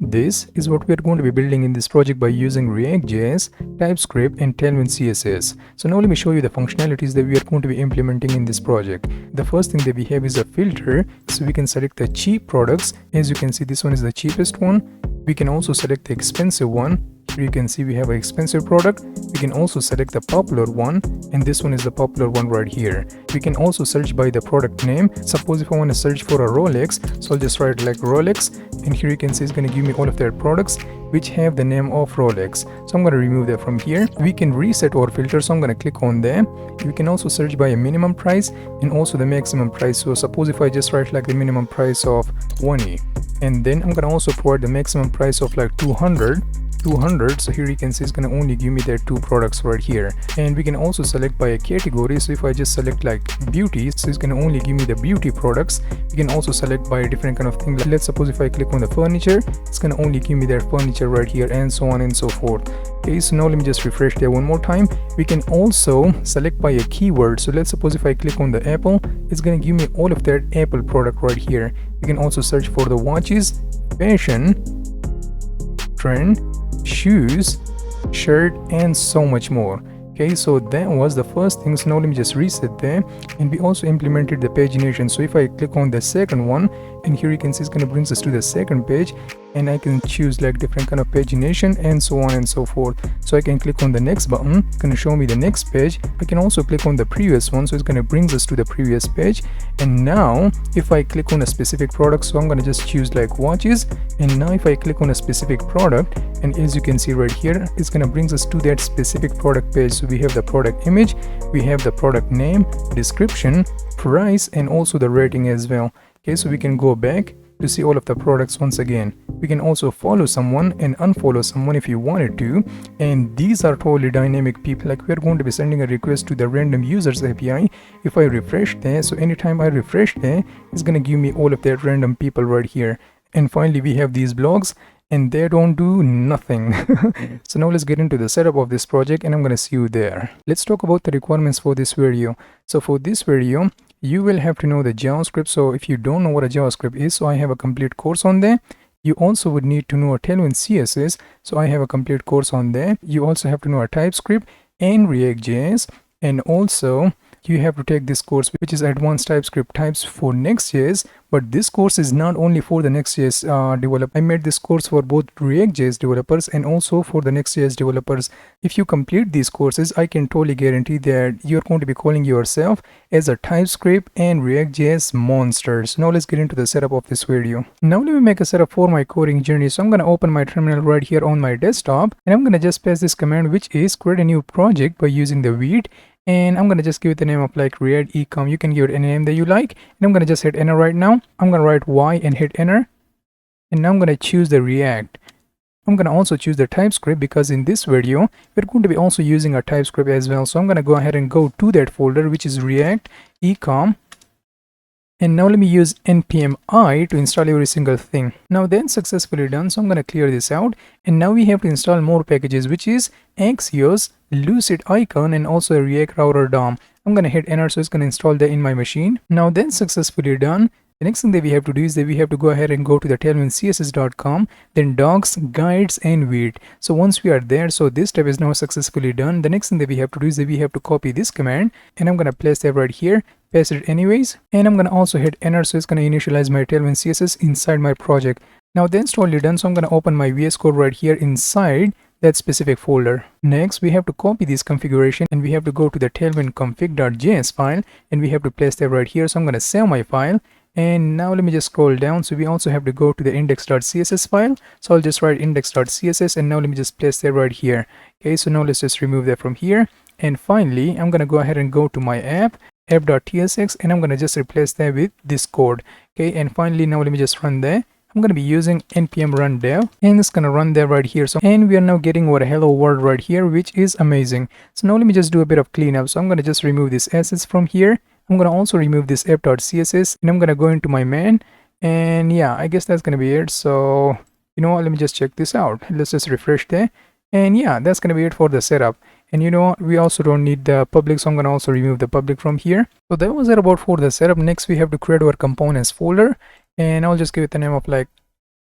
This is what we are going to be building in this project by using React.js, TypeScript and Tailwind CSS. So now let me show you the functionalities that we are going to be implementing in this project. The first thing that we have is a filter, so we can select the cheap products. As you can see, this one is the cheapest one. We can also select the expensive one. Here you can see we have an expensive product. We can also select the popular one, and this one is the popular one right here. We can also search by the product name. Suppose if I want to search for a Rolex, so I'll just write like Rolex, and here you can see it's going to give me all of their products which have the name of Rolex. So I'm going to remove that from here. We can reset our filter, so I'm going to click on them. We can also search by a minimum price and also the maximum price. So suppose if I just write like the minimum price of 20, and then I'm going to also provide the maximum price of like 200. So here you can see it's going to only give me their two products right here. And we can also select by a category. So if I just select like beauty, so it's going to only give me the beauty products. We can also select by a different kind of thing. Let's suppose if I click on the furniture, it's going to only give me their furniture right here, and so on and so forth. Okay, so now let me just refresh there one more time. We can also select by a keyword. So let's suppose if I click on the Apple, it's going to give me all of their Apple product right here. We can also search for the watches, fashion, trend, shoes, shirt, and so much more. Okay, so that was the first thing. So now let me just reset there, and we also implemented the pagination. So if I click on the second one, and here you can see it's going to bring us to the second page, and I can choose like different kind of pagination and so on and so forth. So I can click on the next button, it's going to show me the next page. I can also click on the previous one, so it's going to bring us to the previous page. And now if I click on a specific product, so I'm going to just choose like watches, and now if I click on a specific product, and as you can see right here, it's going to bring us to that specific product page. So we have the product image, we have the product name, description, price, and also the rating as well. Okay, so we can go back to see all of the products once again. We can also follow someone and unfollow someone if you wanted to, and these are totally dynamic people. Like we're going to be sending a request to the random users API. If I refresh there, so anytime I refresh there, it's going to give me all of that random people right here. And finally we have these blogs, and they don't do nothing. So now let's get into the setup of this project, and I'm going to see you there. Let's talk about the requirements for this video. So for this video, you will have to know the JavaScript. So if you don't know what a JavaScript is, so I have a complete course on there. You also would need to know a Tailwind CSS, so I have a complete course on there. You also have to know a TypeScript and React.js, and also you have to take this course which is advanced TypeScript types for Next.js. But this course is not only for the Next.js developer. I made this course for both React.js developers and also for the Next.js developers. If you complete these courses, I can totally guarantee that you're going to be calling yourself as a TypeScript and React.js monsters. Now let's get into the setup of this video. Now let me make a setup for my coding journey. So I'm going to open my terminal right here on my desktop, and I'm going to just paste this command, which is create a new project by using the read. And I'm going to just give it the name of like React ecom. You can give it any name that you like. And I'm going to just hit enter right now. I'm going to write Y and hit enter. And now I'm going to choose the React. I'm going to also choose the TypeScript because in this video, we're going to be also using a TypeScript as well. So I'm going to go ahead and go to that folder, which is React ecom. And now let me use npm I to install every single thing. Now then successfully done, so I'm going to clear this out. And now we have to install more packages, which is Axios, Lucid Icon, and also a React Router DOM. I'm going to hit enter, so it's going to install that in my machine. Now then successfully done, the next thing that we have to do is that we have to go ahead and go to the tailwindcss.com, then docs, guides, and weird. So once we are there, so this step is now successfully done. The next thing that we have to do is that we have to copy this command, and I'm going to place that right here, paste it anyways, and I'm going to also hit enter, so it's going to initialize my Tailwind CSS inside my project. Now that's totally done, so I'm going to open my VS Code right here inside that specific folder. Next, we have to copy this configuration, and we have to go to the tailwind config.js file, and we have to place that right here. So I'm going to save my file. And now let me just scroll down. So we also have to go to the index.css file. So I'll just write index.css, and now let me just place that right here. Okay, so now let's just remove that from here. And finally, I'm going to go ahead and go to my app.tsx, and I'm going to just replace that with this code. Okay, and finally, now let me just run there. I'm going to be using npm run dev, and it's going to run there right here. So, and we are now getting our hello world right here, which is amazing. So now let me just do a bit of cleanup. So I'm going to just remove these assets from here. I'm going to also remove this app.css, and I'm going to go into my main, and yeah, I guess that's going to be it. So you know what, let me just check this out. Let's just refresh there, and yeah, that's going to be it for the setup. And you know what, we also don't need the public, so I'm going to also remove the public from here. So that was it about for the setup. Next, we have to create our components folder, and I'll just give it the name of like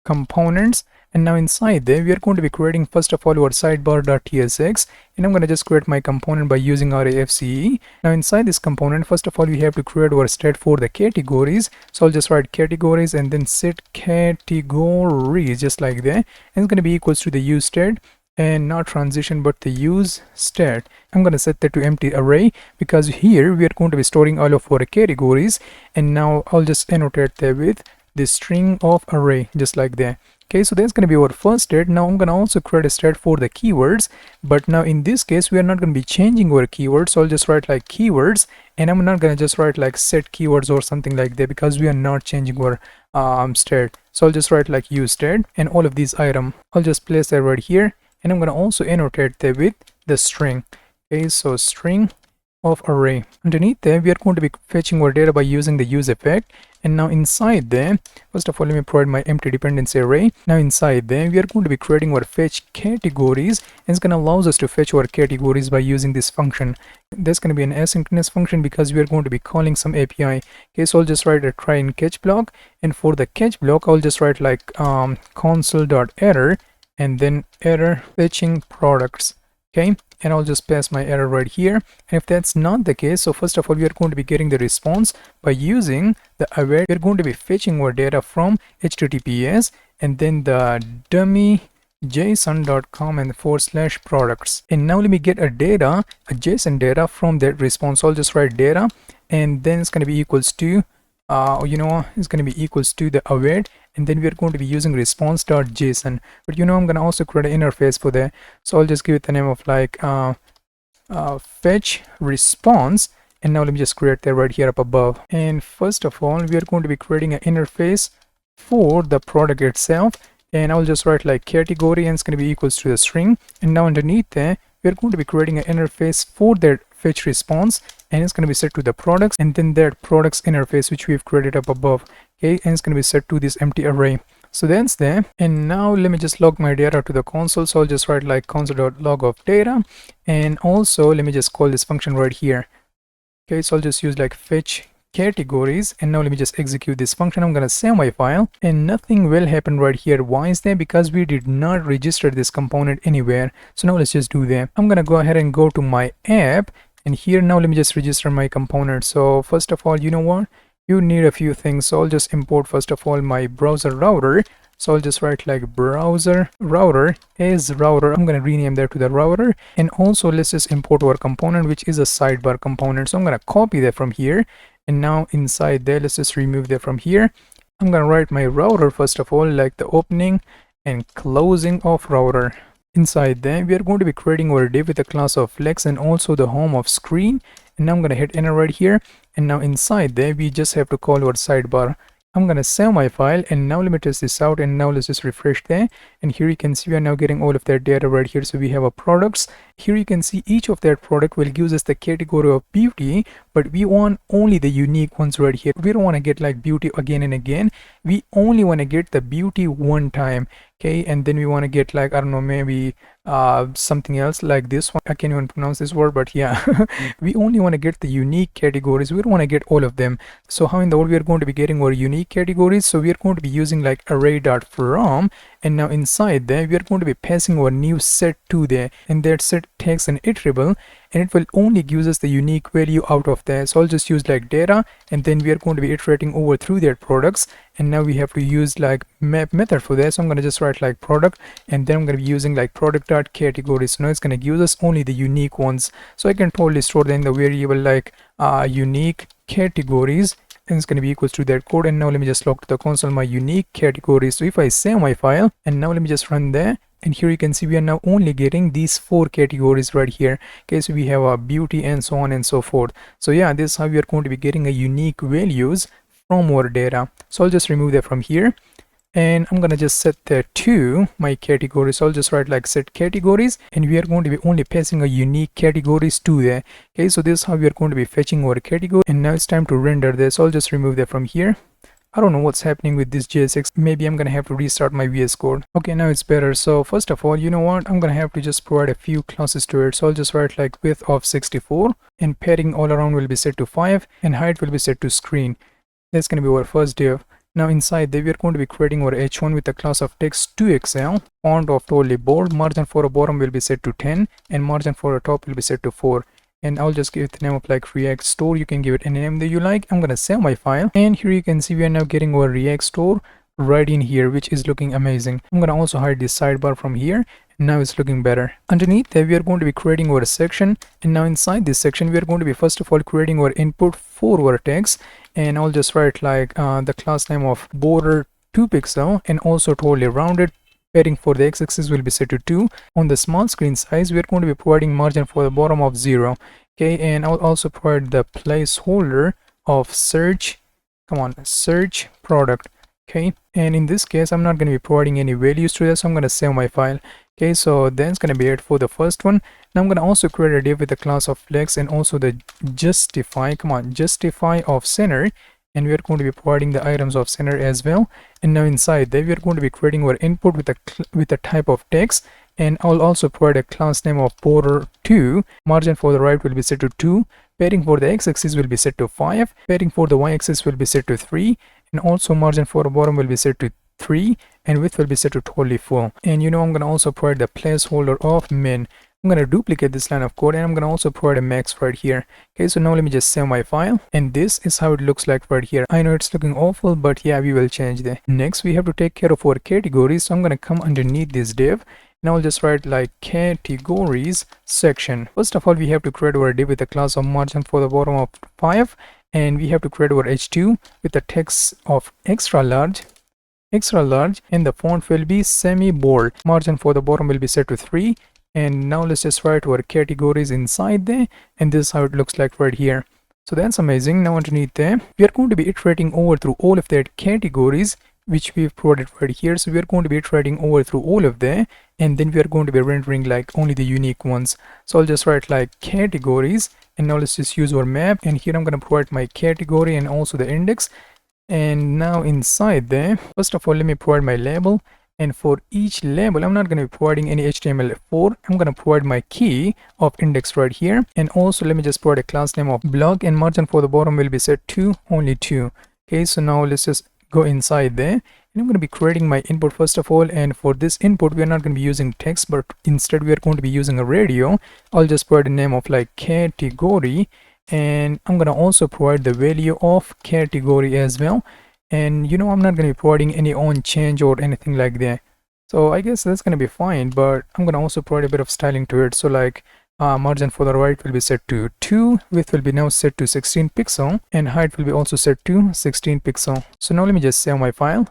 components. And now inside there, we are going to be creating first of all our sidebar.tsx, and I'm going to just create my component by using RAFCE. Now inside this component, first of all, we have to create our state for the categories. So I'll just write categories and then set categories just like that. And it's going to be equals to the use state, and not transition but the use state. I'm going to set that to empty array because here we are going to be storing all of our categories. And now I'll just annotate that with the string of array just like that. Okay, so that's going to be our first state. Now I'm going to also create a state for the keywords, but now in this case we are not going to be changing our keywords, so I'll just write like keywords, and I'm not going to just write like set keywords or something like that because we are not changing our state. So I'll just write like use state, and all of these item I'll just place that right here, and I'm going to also annotate that with the string. Okay, so string of array. Underneath there, we are going to be fetching our data by using the use effect. And now inside there, first of all, let me provide my empty dependency array. Now inside there, we are going to be creating our fetch categories, and it's going to allow us to fetch our categories by using this function. That's going to be an asynchronous function because we are going to be calling some API. Okay, so I'll just write a try and catch block, and for the catch block, I'll just write like console.error and then error fetching products. Okay, and I'll just pass my error right here. And if that's not the case, so first of all, we are going to be getting the response by using the await. We're going to be fetching our data from HTTPS and then the dummy json.com and /products. And now let me get a JSON data from that response. So I'll just write data, and then it's going to be equals to it's going to be equals to the await, and then we are going to be using response.json. But I'm going to also create an interface for that, so I'll just give it the name of like fetch response. And now let me just create that right here up above. And first of all, we are going to be creating an interface for the product itself, and I'll just write like category, and it's going to be equals to the string. And now underneath there, we're going to be creating an interface for that fetch response, and it's going to be set to the products, and then that products interface which we've created up above. Okay, and it's going to be set to this empty array. So that's there. And now let me just log my data to the console. So I'll just write like console.log of data, and also let me just call this function right here. Okay, so I'll just use like fetch categories, and now let me just execute this function. I'm going to save my file, and nothing will happen right here. Why is that? Because we did not register this component anywhere. So now let's just do that. I'm going to go ahead and go to my app, and here now let me just register my component. So first of all, what you need a few things. So I'll just import first of all my browser router. So I'll just write like browser router is router. I'm going to rename that to the router. And also let's just import our component, which is a sidebar component. So I'm going to copy that from here, and now inside there, let's just remove that from here. I'm going to write my router first of all, like the opening and closing of router. Inside there, we are going to be creating our div with a class of flex and also the home of screen. And now I'm going to hit enter right here. And now inside there, we just have to call our sidebar. I'm going to save my file, and now let me test this out, and now let's just refresh there. And here you can see we are now getting all of that data right here. So we have our products. Here you can see each of that product will give us the category of beauty, but we want only the unique ones right here. We don't want to get like beauty again and again. We only want to get the beauty one time. Okay, and then we want to get like, I don't know, maybe something else like this one. I can't even pronounce this word, but yeah, we only want to get the unique categories. We don't want to get all of them. So how in the world we are going to be getting our unique categories? So we are going to be using like array.from, and now inside there we are going to be passing our new set to there, and that set takes an iterable, and it will only give us the unique value out of there. So I'll just use like data, and then we are going to be iterating over through their products, and now we have to use like map method for that. So I'm going to just write like product, and then I'm going to be using like product.categories. So now it's going to give us only the unique ones. So I can totally store them in the variable like unique categories, and it's going to be equals to that code. And now let me just log to the console my unique categories. So if I save my file, and now let me just run there, and here you can see we are now only getting these 4 categories right here. Okay, so we have a beauty and so on and so forth. So yeah, this is how we are going to be getting a unique values from our data. So I'll just remove that from here, and I'm gonna just set that to my categories. So I'll just write like set categories, and we are going to be only passing a unique categories to there. Okay, so this is how we are going to be fetching our category, and now it's time to render this. So I'll just remove that from here. I don't know what's happening with this JSX. Maybe I'm gonna have to restart my VS Code. Okay, now it's better. So first of all, I'm gonna have to just provide a few classes to it. So I'll just write like width of 64, and padding all around will be set to 5, and height will be set to screen. That's gonna be our first div. Now inside there we are going to be creating our h1 with the class of text 2xl, font of totally bold, margin for a bottom will be set to 10 and margin for a top will be set to 4. And I'll just give it the name of like React store. You can give it any name that you like. I'm gonna save my file, and here you can see we are now getting our React store right in here, which is looking amazing. I'm gonna also hide this sidebar from here. Now it's looking better. Underneath there we are going to be creating our section, and now inside this section we are going to be first of all creating our input for our text, and I'll just write like the class name of border 2 pixel and also totally rounded. Padding for the x-axis will be set to 2. On the small screen size we are going to be providing margin for the bottom of 0. Okay, and I'll also provide the placeholder of search product. Okay, and in this case I'm not going to be providing any values to this, so I'm going to save my file. Okay, so that's going to be it for the first one. Now I'm going to also create a div with the class of flex and also the justify of center, and we are going to be providing the items of center as well. And now inside there we are going to be creating our input with the type of text, and I'll also provide a class name of border 2. Margin for the right will be set to 2, padding for the x-axis will be set to 5, padding for the y-axis will be set to 3, and also margin for the bottom will be set to 3, and width will be set to totally full. And I'm going to also provide the placeholder of min. I'm going to duplicate this line of code, and I'm going to also provide a max right here. Okay, so now let me just save my file, and this is how it looks like right here. I know it's looking awful, but yeah, we will change that. Next we have to take care of our categories, so I'm going to come underneath this div. Now I'll just write like categories section. First of all, we have to create our div with a class of margin for the bottom of 5, and we have to create our h2 with the text of extra large, and the font will be semi bold. Margin for the bottom will be set to 3. And now let's just write our categories inside there, and this is how it looks like right here. So that's amazing. Now underneath there we are going to be iterating over through all of that categories which we've provided right here. So we are going to be iterating over through all of them, and then we are going to be rendering like only the unique ones. So I'll just write like categories, and now let's just use our map, and here I'm going to provide my category and also the index. And now inside there, first of all, let me provide my label. And for each label, I'm not going to be providing any HTML4. I'm going to provide my key of index right here. And also let me just provide a class name of blog, and margin for the bottom will be set to only 2. Okay, so now let's just go inside there, and I'm going to be creating my input first of all. And for this input we are not going to be using text, but instead we are going to be using a radio. I'll just provide a name of like category, and I'm going to also provide the value of category as well. And I'm not going to be providing any on change or anything like that, so I guess that's going to be fine. But I'm going to also provide a bit of styling to it. So like margin for the right will be set to 2, width will be now set to 16 pixel, and height will be also set to 16 pixel. So now let me just save my file,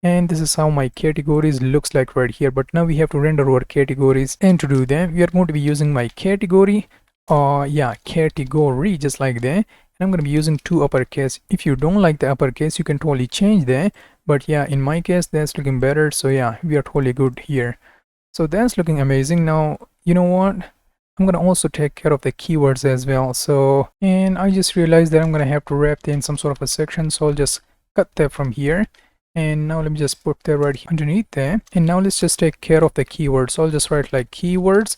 and this is how my categories looks like right here. But now we have to render our categories, and to do that we are going to be using my category category, just like that. And I'm going to be using 2 uppercase. If you don't like the uppercase, you can totally change that, but yeah, in my case that's looking better. So yeah, we are totally good here. So that's looking amazing. Now you know what, I'm going to also take care of the keywords as well. So, and I just realized that I'm going to have to wrap that in some sort of a section, so I'll just cut that from here. And now let me just put that right underneath there. And now let's just take care of the keywords. So I'll just write like keywords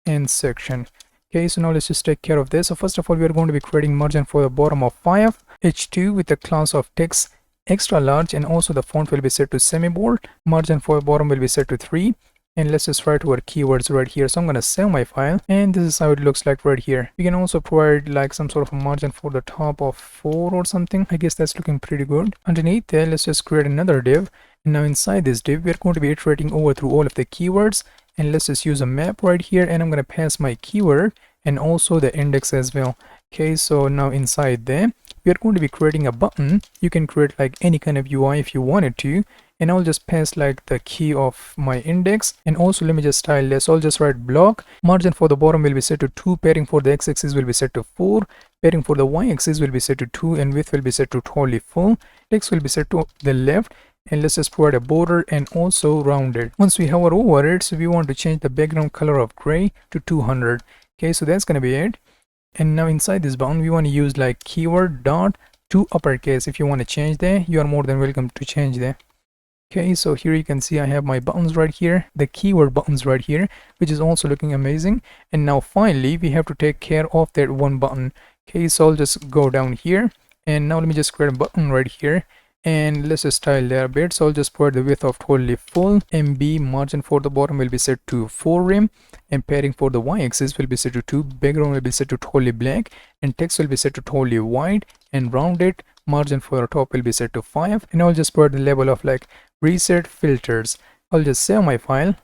and section. Okay, so now let's just take care of this. So first of all, we are going to be creating margin for the bottom of 5, h2 with the class of text extra large, and also the font will be set to semi bold. Margin for the bottom will be set to 3, and let's just write our keywords right here. So I'm going to save my file, and this is how it looks like right here. We can also provide like some sort of a margin for the top of 4 or something. I guess that's looking pretty good. Underneath there, let's just create another div, and now inside this div we are going to be iterating over through all of the keywords. And let's just use a map right here, and I'm going to pass my keyword and also the index as well. Okay, so now inside there we are going to be creating a button. You can create like any kind of UI if you wanted to, and I'll just pass like the key of my index. And also let me just style this. So I'll just write block. Margin for the bottom will be set to 2, padding for the x-axis will be set to 4, padding for the y-axis will be set to 2, and width will be set to totally full. Text will be set to the left, and let's just provide a border and also rounded. Once we hover over it, so we want to change the background color of gray to 200. Okay, so that's going to be it. And now inside this button we want to use like keyword dot to uppercase. If you want to change that, you are more than welcome to change that. Okay, so here you can see I have my buttons right here, the keyword buttons right here, which is also looking amazing. And now finally we have to take care of that one button. Okay, so I'll just go down here, and now let me just create a button right here. and let's just style there a bit. So I'll just provide the width of totally full. MB margin for the bottom will be set to 4 rem, and padding for the y-axis will be set to 2. Background will be set to totally black, and text will be set to totally white, and rounded margin for the top will be set to 5. And I'll just provide the level of like reset filters. I'll just save my file,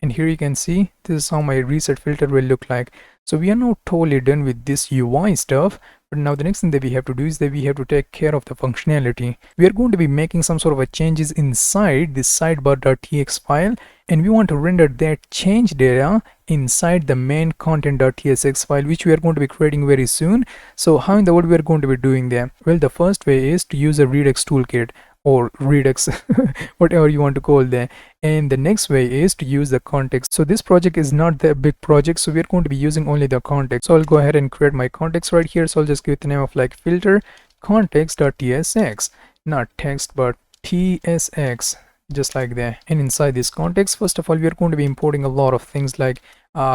and here you can see this is how my reset filter will look like. So we are now totally done with this UI stuff, but now the next thing that we have to do is that we have to take care of the functionality. We are going to be making some sort of a changes inside this sidebar.txt file, and we want to render that change data inside the main content.tsx file, which we are going to be creating very soon. So how in the world we are going to be doing that? Well, the first way is to use a Redux toolkit, or Redux, whatever you want to call that. And the next way is to use the context. So this project is not the big project, so we're going to be using only the context. So I'll go ahead and create my context right here. So I'll just give it the name of like filter context.tsx, not text but tsx, just like that. And inside this context, first of all, we are going to be importing a lot of things like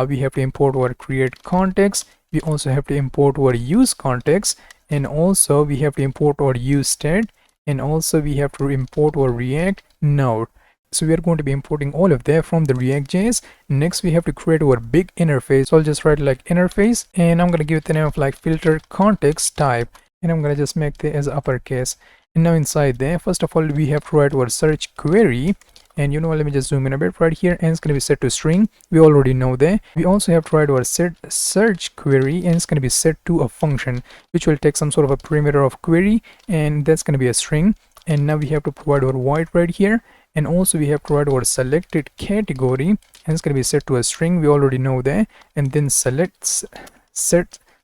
we have to import our create context, we also have to import our use context, and also we have to import our use state, and also we have to import our React node. So we are going to be importing all of that from the React.js. Next we have to create our big interface. So I'll just write like interface, and I'm going to give it the name of like filter context type, and I'm going to just make it as uppercase. And now inside there, first of all, we have to write our search query. And you know, let me just zoom in a bit right here, and it's going to be set to string. We already know that. We also have to write our set search query, and it's going to be set to a function which will take some sort of a parameter of query, and that's going to be a string. And now we have to provide our void right here, and also we have to provide our selected category, and it's going to be set to a string. We already know that. And then set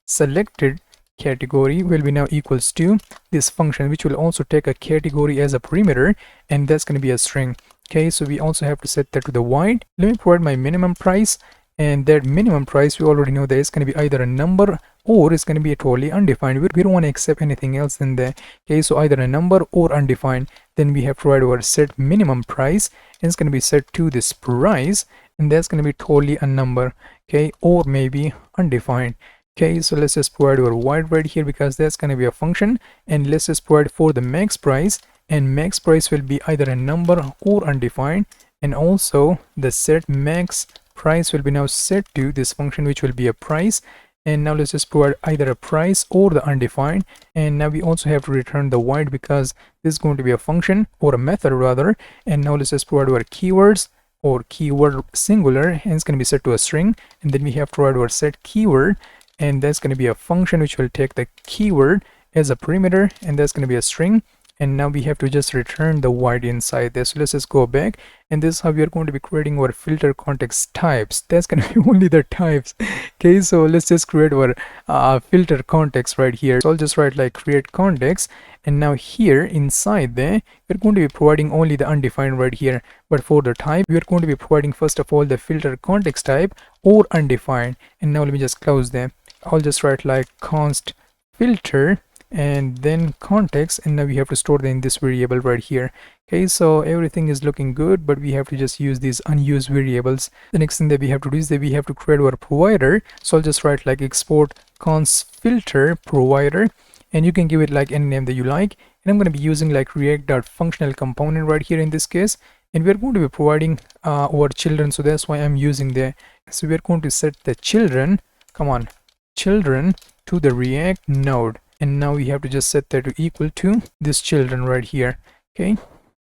selected category will be now equals to this function, which will also take a category as a parameter, and that's going to be a string. Okay, so we also have to set that to the void. Let me provide my minimum price, and that minimum price we already know that it's going to be either a number or it's going to be a totally undefined. We don't want to accept anything else than that. Okay, so either a number or undefined. Then we have to write our set minimum price, and it's going to be set to this price, and that's going to be totally a number, okay, or maybe undefined. Okay, so let's just provide our void right here because that's going to be a function, and let's just provide for the max price, and max price will be either a number or undefined. And also the set max price will be now set to this function, which will be a price. And now let's just provide either a price or the undefined. And now we also have to return the void because this is going to be a function, or a method rather. And now let's just provide our keywords, or keyword singular, and it's going to be set to a string. And then we have to provide our set keyword, and that's going to be a function which will take the keyword as a parameter, and that's going to be a string. And now we have to just return the void inside this. So let's just go back, and this is how we are going to be creating our filter context types. That's going to be only the types. Okay, so let's just create our filter context right here. So I'll just write like create context, and now here inside there we're going to be providing only the undefined right here. But for the type, we are going to be providing first of all the filter context type or undefined. And now let me just close them. I'll just write like const filter and then context, and now we have to store them in this variable right here. Okay, so everything is looking good, but we have to just use these unused variables. The next thing that we have to do is that we have to create our provider. So I'll just write like export const filter provider, and you can give it like any name that you like. And I'm going to be using like react.functional component right here in this case, and we're going to be providing our children, so that's why I'm using the. So we're going to set the children, come on, children to the React node. And now we have to just set that to equal to this children right here. Okay,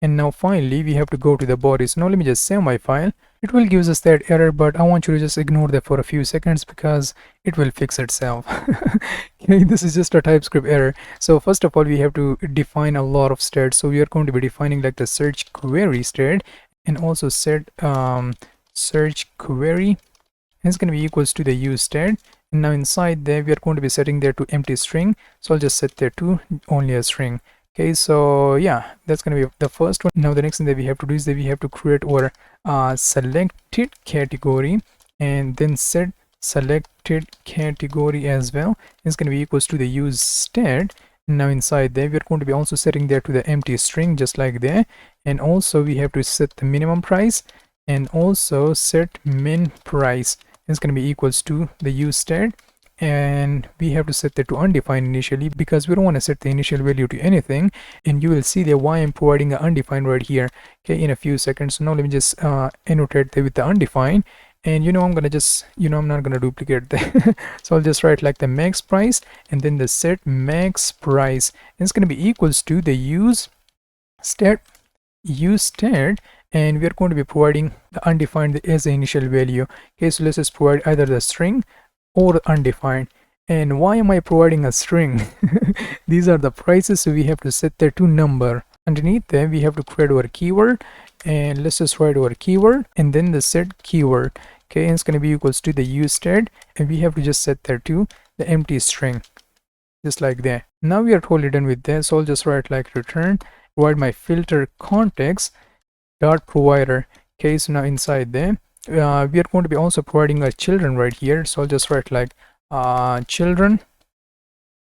and now finally we have to go to the body. So now let me just save my file. It will give us that error, but I want you to just ignore that for a few seconds because it will fix itself. Okay, this is just a TypeScript error. So first of all, we have to define a lot of states. So we are going to be defining like the search query state, and also set search query, and it's going to be equals to the use state. And now inside there we are going to be setting there to empty string, so I'll just set there to only a string. Okay, so yeah, that's going to be the first one. Now the next thing that we have to do is that we have to create our selected category, and then set selected category as well. It's going to be equals to the use state. Now inside there we are going to be also setting there to the empty string, just like there. And also we have to set the minimum price, and also set min price. It's going to be equals to the use state. and we have to set that to undefined initially because we don't want to set the initial value to anything. And you will see there why I'm providing an undefined right here, okay, in a few seconds. So now let me just annotate that with the undefined. And I'm gonna just, I'm not gonna duplicate that. So I'll just write like the max price and then the set max price, and it's gonna be equals to the use stat, and we are going to be providing the undefined as the initial value. Okay, so let's just provide either the string or undefined. And why am I providing a string? These are the prices, so we have to set there to number. Underneath them we have to create our keyword, and let's just write our keyword and then the set keyword. Okay, and it's going to be equals to the use stat, and we have to just set there to the empty string, just like that. Now we are totally done with that, so I'll just write like return, provide my filter context dot provider. Okay, so now inside there we are going to be also providing a children right here, so I'll just write like children,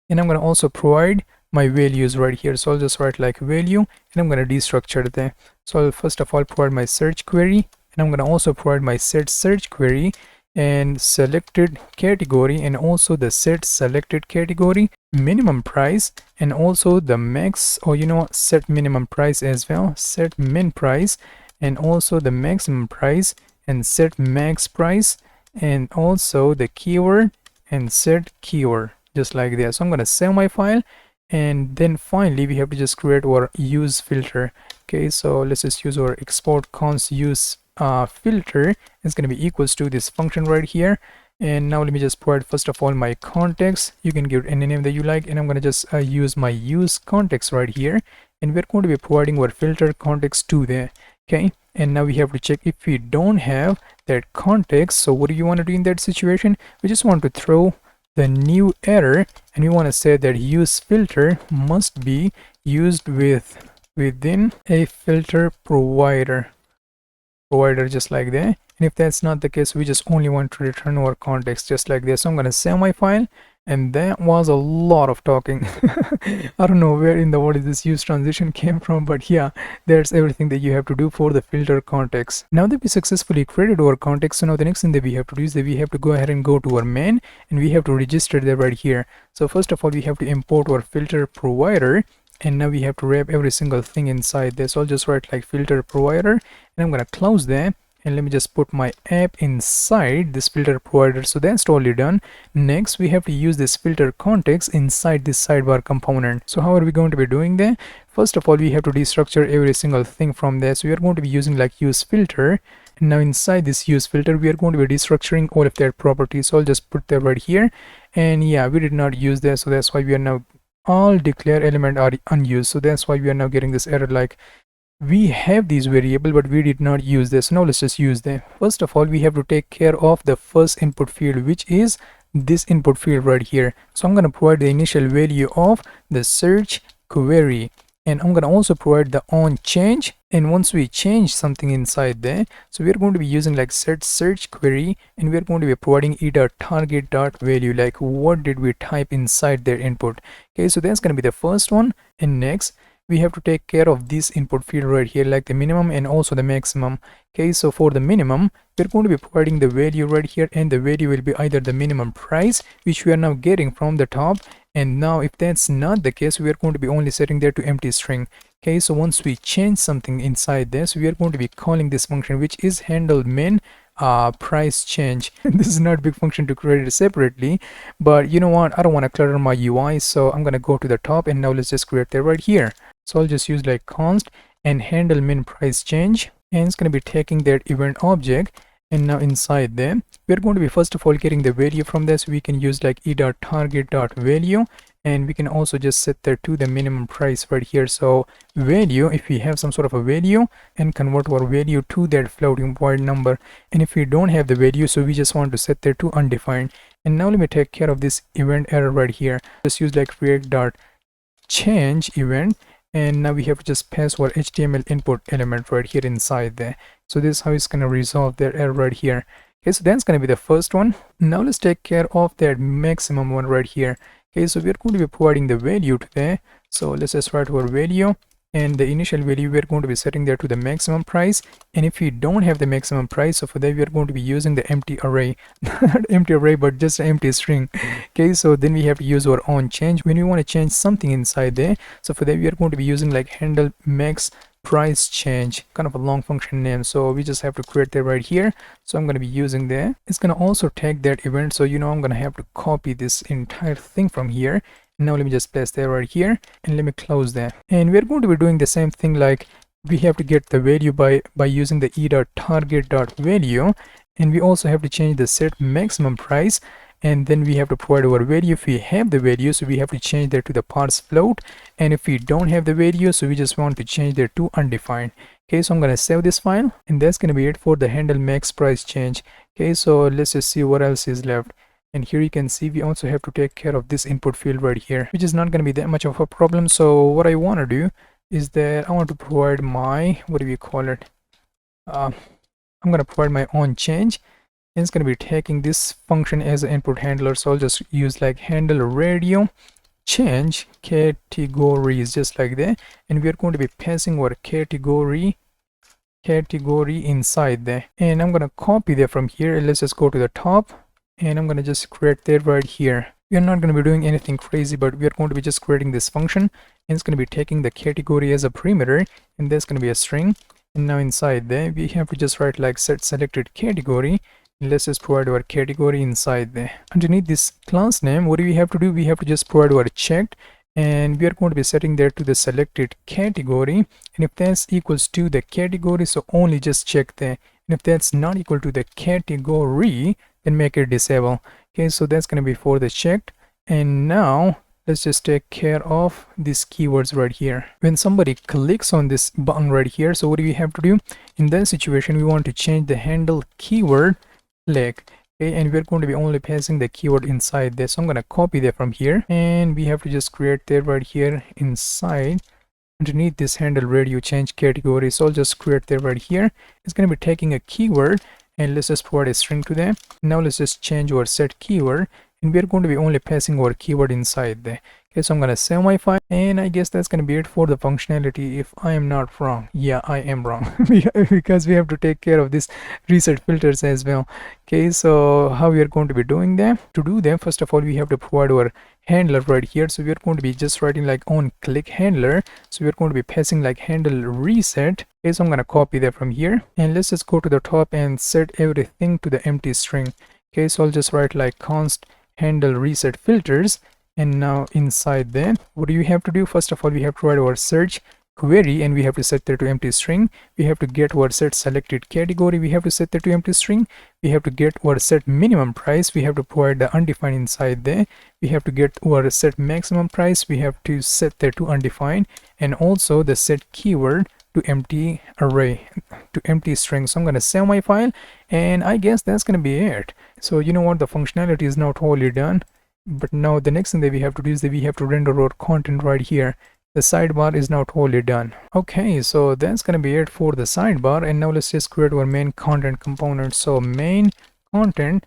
and I'm going to also provide my values right here, so I'll just write like value, and I'm going to destructure there. So I'll first of all provide my search query, and I'm going to also provide my set search query and selected category, and also the set selected category minimum price, and also the max, or set minimum price as well, set min price, and also the maximum price, and set max price, and also the keyword and set keyword, just like that. So I'm going to save my file, and then finally we have to just create our use filter. Okay, so let's just use our export const use filter. It's going to be equals to this function right here. And now let me just provide first of all my context. You can give it any name that you like, and I'm going to just use my use context right here, and we're going to be providing our filter context to there. Okay, and now we have to check if we don't have that context. So what do you want to do in that situation? We just want to throw the new error, and we want to say that use filter must be used within a filter provider, just like that. And if that's not the case, we just only want to return our context, just like this. So I'm going to save my file, and that was a lot of talking. I don't know where in the world this use transition came from, but yeah, that's everything that you have to do for the filter context. Now that we successfully created our context, so now the next thing that we have to do is that we have to go ahead and go to our main, and we have to register that right here. So first of all, we have to import our filter provider, and now we have to wrap every single thing inside this. So I'll just write like filter provider, and I'm going to close that, and let me just put my app inside this filter provider. So that's totally done. Next we have to use this filter context inside this sidebar component. So how are we going to be doing that? First of all, we have to destructure every single thing from there. So we are going to be using like use filter, and now inside this use filter we are going to be destructuring all of their properties. So I'll just put that right here, and yeah, we did not use that, so that's why we are now all declare element are unused. So that's why we are now getting this error like we have these variable but we did not use this. Now let's just use them. First of all, we have to take care of the first input field, which is this input field right here. So I'm going to provide the initial value of the search query, and I'm going to also provide the on change. And once we change something inside there, so we're going to be using like set search query, and we're going to be providing e.target.value, like what did we type inside their input. Okay, so that's going to be the first one. And next we have to take care of this input field right here, like the minimum and also the maximum. Okay, so for the minimum we're going to be providing the value right here, and the value will be either the minimum price, which we are now getting from the top. And now if that's not the case, we are going to be only setting there to empty string. Okay, so once we change something inside this, we are going to be calling this function, which is handle min price change. This is not a big function to create it separately, but you know what, I don't want to clutter my UI, so I'm going to go to the top, and now let's just create that right here. So I'll just use like const and handle min price change, and it's going to be taking that event object. And now inside them we're going to be first of all getting the value from this. We can use like e.target.value, and we can also just set that to the minimum price right here. So value, if we have some sort of a value, and convert our value to that floating point number. And if we don't have the value, so we just want to set that to undefined. And now let me take care of this event error right here. Just use like react.change event, and now we have to just pass our HTML input element right here inside there. So this is how it's going to resolve that error right here. Okay, so that's going to be the first one. Now let's take care of that maximum one right here. Okay, so we're going to be providing the value to there. So let's just write our value, and the initial value we are going to be setting there to the maximum price. And if we don't have the maximum price, so for that we are going to be using the empty array, not empty array but just an empty string. Okay, so then we have to use our own change when we want to change something inside there. So for that we are going to be using like handle max price change, kind of a long function name. So we just have to create that right here. So I'm going to be using there. It's going to also tag that event, so I'm going to have to copy this entire thing from here. Now let me just place that right here, and let me close that. And we're going to be doing the same thing, like we have to get the value by using the e.target.value, and we also have to change the set maximum price, and then we have to provide our value if we have the value. So we have to change that to the parse float, and if we don't have the value, so we just want to change that to undefined. Okay, so I'm going to save this file, and that's going to be it for the handle max price change. Okay, so let's just see what else is left. And here you can see we also have to take care of this input field right here, which is not going to be that much of a problem. So what I want to do is that I want to provide my, what do we call it, I'm going to provide my own change, and it's going to be taking this function as an input handler. So I'll just use like handle radio change categories, just like that, and we are going to be passing our category inside there. And I'm going to copy that from here. Let's just go to the top, and I'm going to just create that right here. We are not going to be doing anything crazy, but we are going to be just creating this function, and it's going to be taking the category as a parameter, and that's going to be a string. And now inside there we have to just write like set selected category. Let's just provide our category inside there. Underneath this class name, what do we have to do? We have to just provide our checked, and we are going to be setting there to the selected category, and if that's equals to the category, so only just check there, and if that's not equal to the category, then make it disable. Okay, so that's going to be for the checked. And now let's just take care of these keywords right here. When somebody clicks on this button right here, so what do we have to do? In that situation, we want to change the handle keyword click. Okay, and we're going to be only passing the keyword inside there. So I'm going to copy that from here, and we have to just create that right here inside underneath this handle radio change category. So I'll just create that right here. It's going to be taking a keyword, and let's just provide a string to that. Now let's just change our set keyword, and we're going to be only passing our keyword inside there. Okay, so I'm going to save my file, and I guess that's going to be it for the functionality, if I am not wrong. Yeah, I am wrong because we have to take care of this reset filters as well. Okay, so how we are going to be doing that? To do that, first of all, we have to provide our handler right here. So we are going to be just writing like on click handler. So we are going to be passing like handle reset. Okay, so I'm going to copy that from here, and let's just go to the top and set everything to the empty string. Okay, so I'll just write like const handle reset filters. And now inside then, what do you have to do? First of all, we have to write our search query, and we have to set that to empty string. We have to get our set selected category. We have to set that to empty string. We have to get our set minimum price. We have to provide the undefined inside there. We have to get our set maximum price. We have to set that to undefined, and also the set keyword to empty array, to empty string. So I'm going to save my file, and I guess that's going to be it. So you know what, the functionality is now totally done. But now the next thing that we have to do is that we have to render our content right here. The sidebar is now totally done. Okay, so that's gonna be it for the sidebar, and now let's just create our main content component. So main content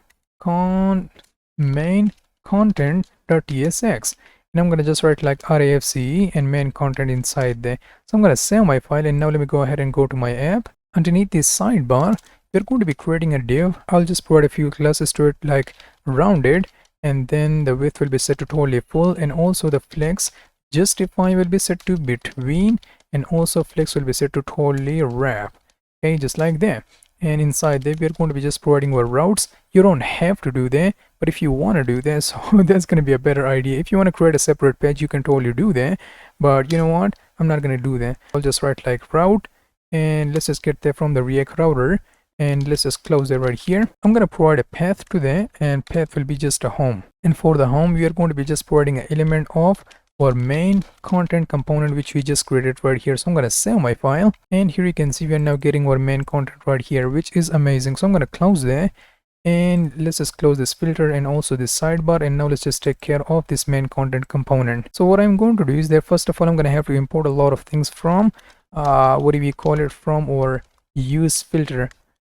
main content.tsx, and I'm gonna just write like RAFCE and main content inside there. So I'm gonna save my file, and now let me go ahead and go to my app. Underneath this sidebar, we're going to be creating a div. I'll just provide a few classes to it, like rounded, and then the width will be set to totally full, and also the flex justify will be set to between, and also flex will be set to totally wrap. Okay, just like that. And inside there we are going to be just providing our routes. You don't have to do that, but if you want to do that, so that's going to be a better idea. If you want to create a separate page, you can totally do that, but you know what, I'm not going to do that. I'll just write like route, and let's just get that from the React router. And let's just close that right here. I'm going to provide a path to that, and path will be just a home. And for the home, we are going to be just providing an element of our main content component, which we just created right here. So I'm going to save my file, and here you can see we are now getting our main content right here, which is amazing. So I'm going to close that, and let's just close this filter and also this sidebar. And now let's just take care of this main content component. So what I'm going to do is that first of all, I'm going to have to import a lot of things from what do we call it, from our use filter.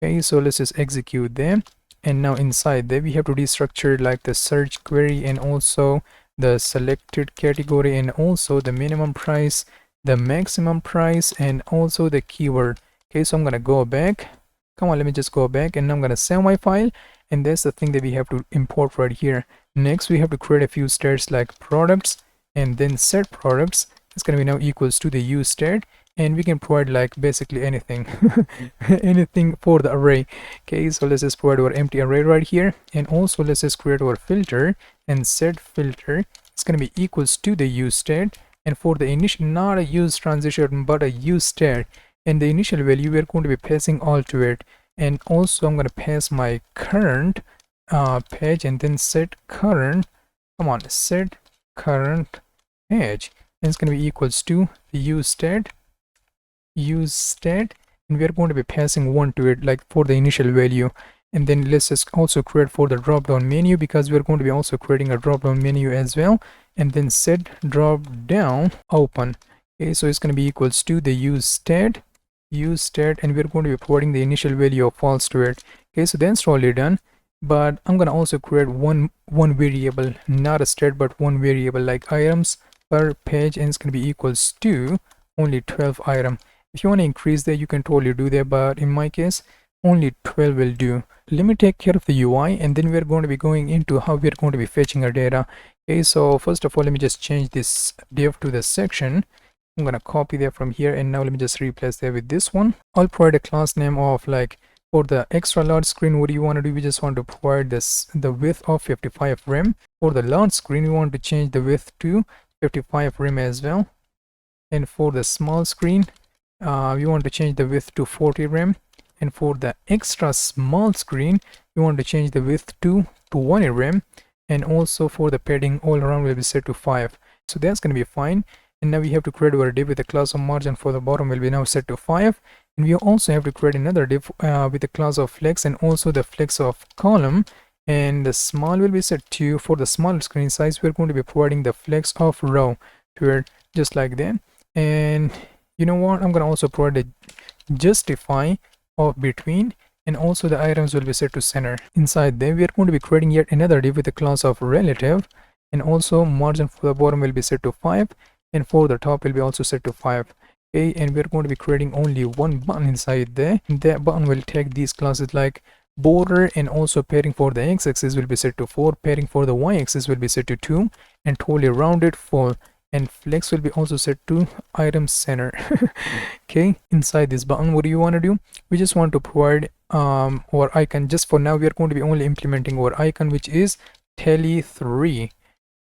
Okay, so let's just execute them, and now inside there we have to destructure like the search query, and also the selected category, and also the minimum price, the maximum price, and also the keyword. Okay, so I'm gonna go back. Come on, let me just go back, and I'm gonna save my file. And that's the thing that we have to import right here. Next, we have to create a few states like products, and then set products. It's gonna be now equals to the use state, and we can provide like basically anything anything for the array. Okay, so let's just provide our empty array right here, and also let's just create our filter and set filter. It's going to be equals to the use state, and for the initial, not a use transition but a use state, and the initial value we are going to be passing all to it. And also I'm going to pass my current page, and then set current, come on, set current page, and it's going to be equals to the use state, and we are going to be passing 1 to it like for the initial value. And then let's just also create for the drop down menu, because we're going to be also creating a drop down menu as well, and then set drop down open. Okay, so it's going to be equals to the use state, and we're going to be providing the initial value of false to it. Okay, so that's already done, but I'm going to also create one variable, not a state but one variable, like items per page, and it's going to be equals to only 12 item. If you want to increase that, you can totally do that, but in my case only 12 will do. Let me take care of the UI, and then we're going to be going into how we're going to be fetching our data. Okay, so first of all, let me just change this div to the section. I'm going to copy that from here, and now let me just replace that with this one. I'll provide a class name of like, for the extra large screen, what do you want to do? We just want to provide this the width of 55 rem. For the large screen, we want to change the width to 55 rem as well. And for the small screen, we want to change the width to 40 rem. And for the extra small screen, we want to change the width to 20 rem. And also for the padding all around will be set to 5. So that's going to be fine. And now we have to create our div with a class of margin for the bottom will be now set to 5. And we also have to create another div with the class of flex, and also the flex of column. And the small will be set to, for the small screen size, we're going to be providing the flex of row to it, just like that. And you know what, I'm going to also provide a justify of between, and also the items will be set to center. Inside there, we are going to be creating yet another div with the class of relative, and also margin for the bottom will be set to 5, and for the top will be also set to 5. Okay, and we're going to be creating only one button inside there, and that button will take these classes like border, and also pairing for the x-axis will be set to 4, pairing for the y-axis will be set to 2, and totally rounded full, and flex will be also set to item center. Okay, inside this button, what do you want to do? We just want to provide our icon. Just for now, we are going to be only implementing our icon, which is tele3.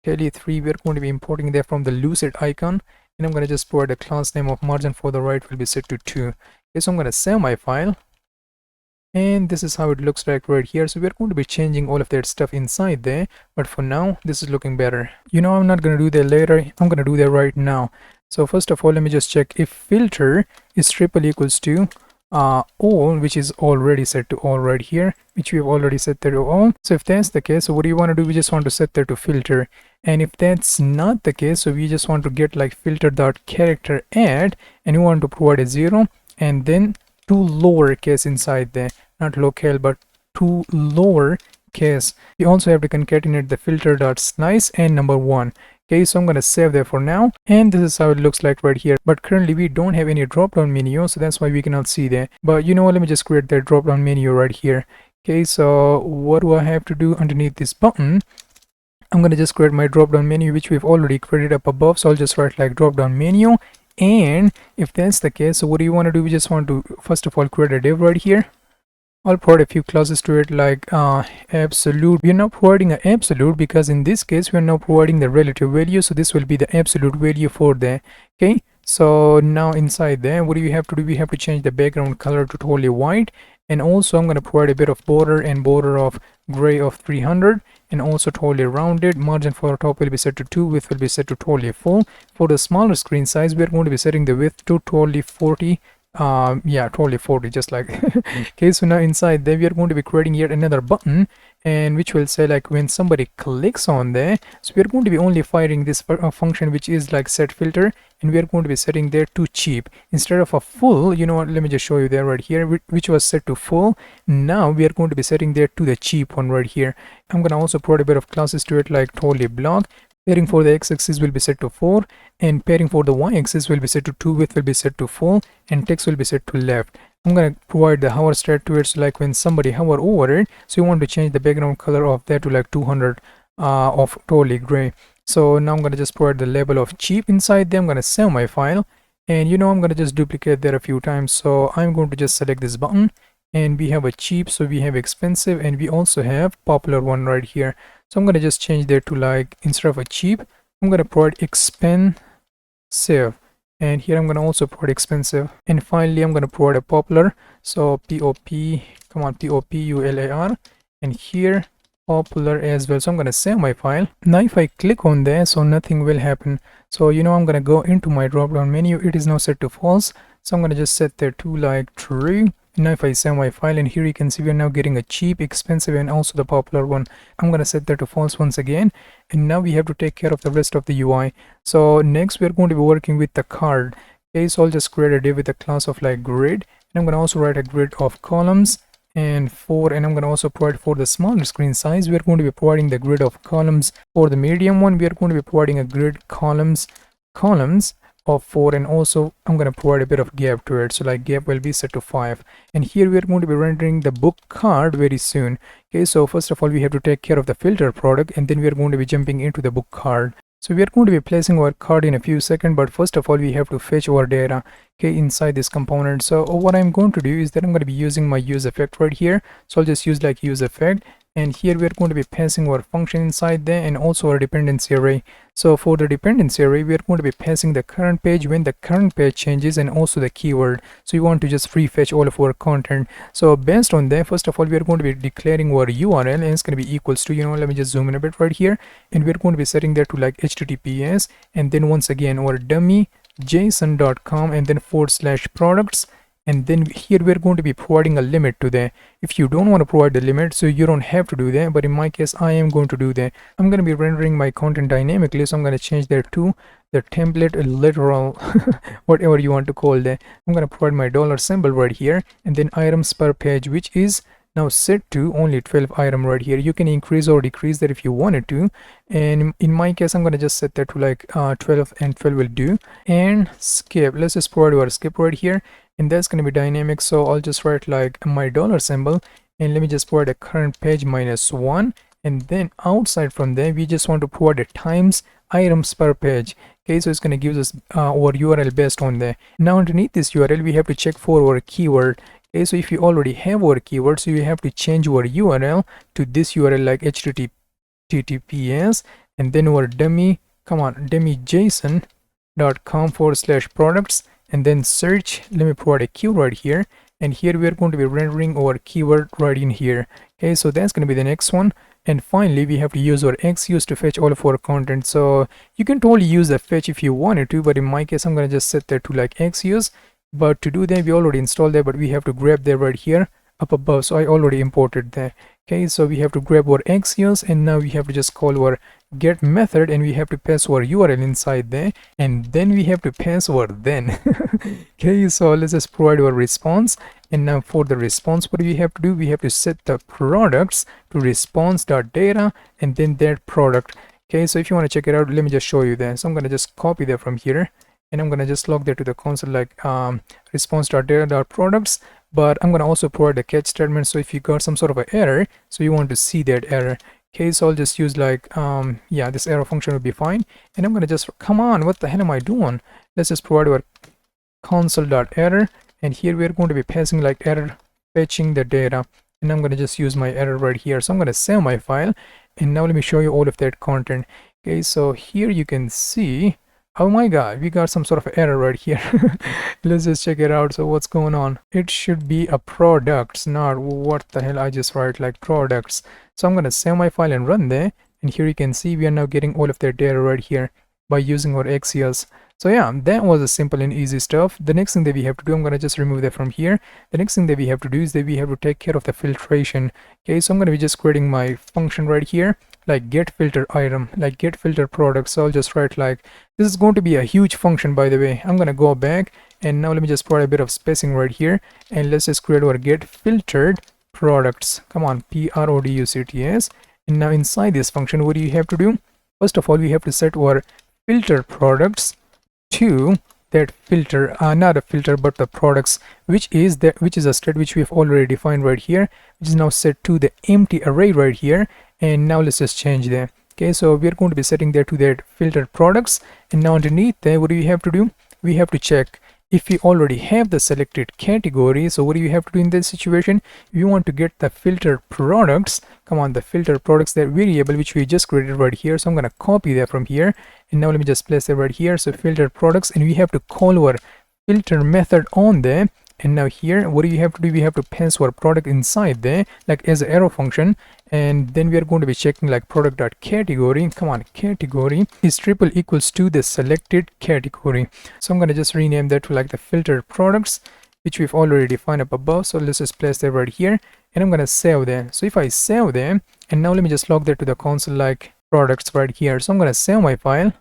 Tele3, we are going to be importing that from the lucid icon, and I'm going to just provide a class name of margin for the right will be set to 2. Okay, so I'm going to save my file, and this is how it looks like right here. So we're going to be changing all of that stuff inside there, but for now this is looking better. You know, I'm not going to do that later, I'm going to do that right now. So first of all, let me just check if filter is triple equals to all, which is already set to all right here, which we have already set there to all. So if that's the case, so what do you want to do? We just want to set there to filter. And if that's not the case, so we just want to get like filter dot character add, and you want to provide a 0, and then 2 lowercase inside there, not local but 2 lowercase. We also have to concatenate the filter dot slice and number 1. Okay, so I'm going to save that for now, and this is how it looks like right here. But currently we don't have any drop down menu, so that's why we cannot see that. But you know what, let me just create that drop down menu right here. Okay, so what do I have to do underneath this button? I'm going to just create my drop down menu, which we've already created up above. So I'll just write like drop down menu. And if that's the case, so what do you want to do? We just want to first of all create a div right here. I'll provide a few classes to it like absolute. We are now providing an absolute because in this case we are now providing the relative value, so this will be the absolute value for the. Okay, so now inside there, what do we have to do? We have to change the background color to totally white, and also I'm going to provide a bit of border, and border of gray of 300, and also totally rounded. Margin for top will be set to 2, width will be set to totally full. For the smaller screen size, we are going to be setting the width to totally 40. Yeah, totally 40, just like okay, so now inside there we are going to be creating yet another button, and which will say like when somebody clicks on there, so we are going to be only firing this function which is like set filter, and we are going to be setting there to cheap instead of a full. You know what, let me just show you there right here, which was set to full. Now we are going to be setting there to the cheap one right here. I'm going to also provide a bit of classes to it like totally block. Pairing for the x-axis will be set to 4, and pairing for the y-axis will be set to 2, width will be set to full, and text will be set to left. I'm going to provide the hover stat to it, so like when somebody hover over it, so you want to change the background color of that to like 200 of totally gray. So now I'm going to just provide the label of cheap inside there. I'm going to save my file, and I'm going to just duplicate that a few times. So I'm going to just select this button, and we have a cheap, so we have expensive, and we also have popular one right here. So I'm going to just change that to like, instead of a cheap, I'm going to provide expensive, and here I'm going to also provide expensive, and finally I'm going to provide a popular, so popular, and here popular as well. So I'm going to save my file. Now if I click on there, so nothing will happen. So I'm going to go into my drop down menu. It is now set to false, so I'm going to just set there to like true. Now if I save my file, and here you can see we are now getting a cheap, expensive, and also the popular one. I'm going to set that to false once again, and now we have to take care of the rest of the UI. So next we are going to be working with the card. Okay, so I'll just create a div with a class of like grid, and I'm going to also write a grid of columns and 4, and I'm going to also provide for the smaller screen size. We are going to be providing the grid of columns. For the medium one, we are going to be providing a grid columns of 4, and also I'm going to provide a bit of gap to it, so like gap will be set to 5. And here we are going to be rendering the book card very soon. Okay, so first of all we have to take care of the filter product, and then we are going to be jumping into the book card. So we are going to be placing our card in a few seconds, but first of all we have to fetch our data, okay, inside this component. So what I'm going to do is that I'm going to be using my use effect right here. So I'll just use like use effect, and here we are going to be passing our function inside there, and also our dependency array. So for the dependency array, we are going to be passing the current page when the current page changes, and also the keyword. So you want to just free fetch all of our content. So based on that, first of all we are going to be declaring our URL, and it's going to be equals to, let me just zoom in a bit right here, and we're going to be setting that to like HTTPS, and then once again our dummy json.com, and then /products. And then here we're going to be providing a limit to that. If you don't want to provide the limit, so you don't have to do that, but in my case I am going to do that. I'm going to be rendering my content dynamically, so I'm going to change that to the template literal whatever you want to call that. I'm going to provide my dollar symbol right here, and then items per page, which is now set to only 12 item right here. You can increase or decrease that if you wanted to, and in my case I'm going to just set that to like 12, and 12 will do. And skip, let's just provide our skip right here, and that's going to be dynamic. So I'll just write like my dollar symbol, and let me just provide a current page -1, and then outside from there we just want to provide a times items per page. Okay, so it's going to give us our URL based on there. Now underneath this URL we have to check for our keyword. Okay, so if you already have our keyword, so you have to change our URL to this URL like HTTPS, and then our dummy json.com /products, and then search. Let me provide a keyword here, and here we are going to be rendering our keyword right in here. Okay, so that's going to be the next one. And finally we have to use our xuse to fetch all of our content. So you can totally use the fetch if you wanted to, but in my case I'm going to just set that to like xuse. But to do that we already installed that, but we have to grab that right here up above. So I already imported that. Okay, so we have to grab our xuse, and now we have to just call our get method, and we have to pass our URL inside there, and then we have to pass our then. Okay, so let's just provide our response. And now for the response, what do we have to do? We have to set the products to response.data, and then that product. Okay, so if you want to check it out, let me just show you that. So I'm going to just copy that from here, and I'm going to just log that to the console like response.data.products. But I'm going to also provide a catch statement, so if you got some sort of an error, so you want to see that error. Okay, so I'll just use like yeah, this error function will be fine. And I'm going to just, come on, what the hell am I doing? Let's just provide our console.error, and here we are going to be passing like error fetching the data, and I'm going to just use my error right here. So I'm going to save my file, and now let me show you all of that content. Okay, so here you can see, oh my god, we got some sort of error right here. Let's just check it out. So what's going on? It should be a products, not what the hell I just write like products. So I'm going to save my file and run there, and here you can see we are now getting all of that data right here by using our xuse. So yeah, that was a simple and easy stuff. The next thing that we have to do, I'm going to just remove that from here. The next thing that we have to do is that we have to take care of the filtration. Okay, so I'm going to be just creating my function right here, like get filter item, like get filter product. So I'll just write like, this is going to be a huge function, by the way. I'm going to go back, and now let me just provide a bit of spacing right here, and let's just create our get filtered products. Come on, products. And now inside this function, what do you have to do? First of all, we have to set our filter products to that filter, not a filter but the products, which is a state which we have already defined right here, which is now set to the empty array right here. And now let's just change that. Okay, so we are going to be setting there to that filter products, and now underneath there, what do we have to do? We have to check if we already have the selected category. So what do you have to do in this situation? You want to get the filter products, come on, the filter products, that variable which we just created right here. So I'm going to copy that from here, and now let me just place it right here. So filter products, and we have to call our filter method on there. And now here, what do you have to do? We have to pass our product inside there, like as an arrow function. And then we are going to be checking like product.category. Come on, category is triple equals to the selected category. So I'm going to just rename that to like the filter products, which we've already defined up above. So let's just place that right here, and I'm going to save them. So if I save them, and now let me just log that to the console like products right here. So I'm going to save my file.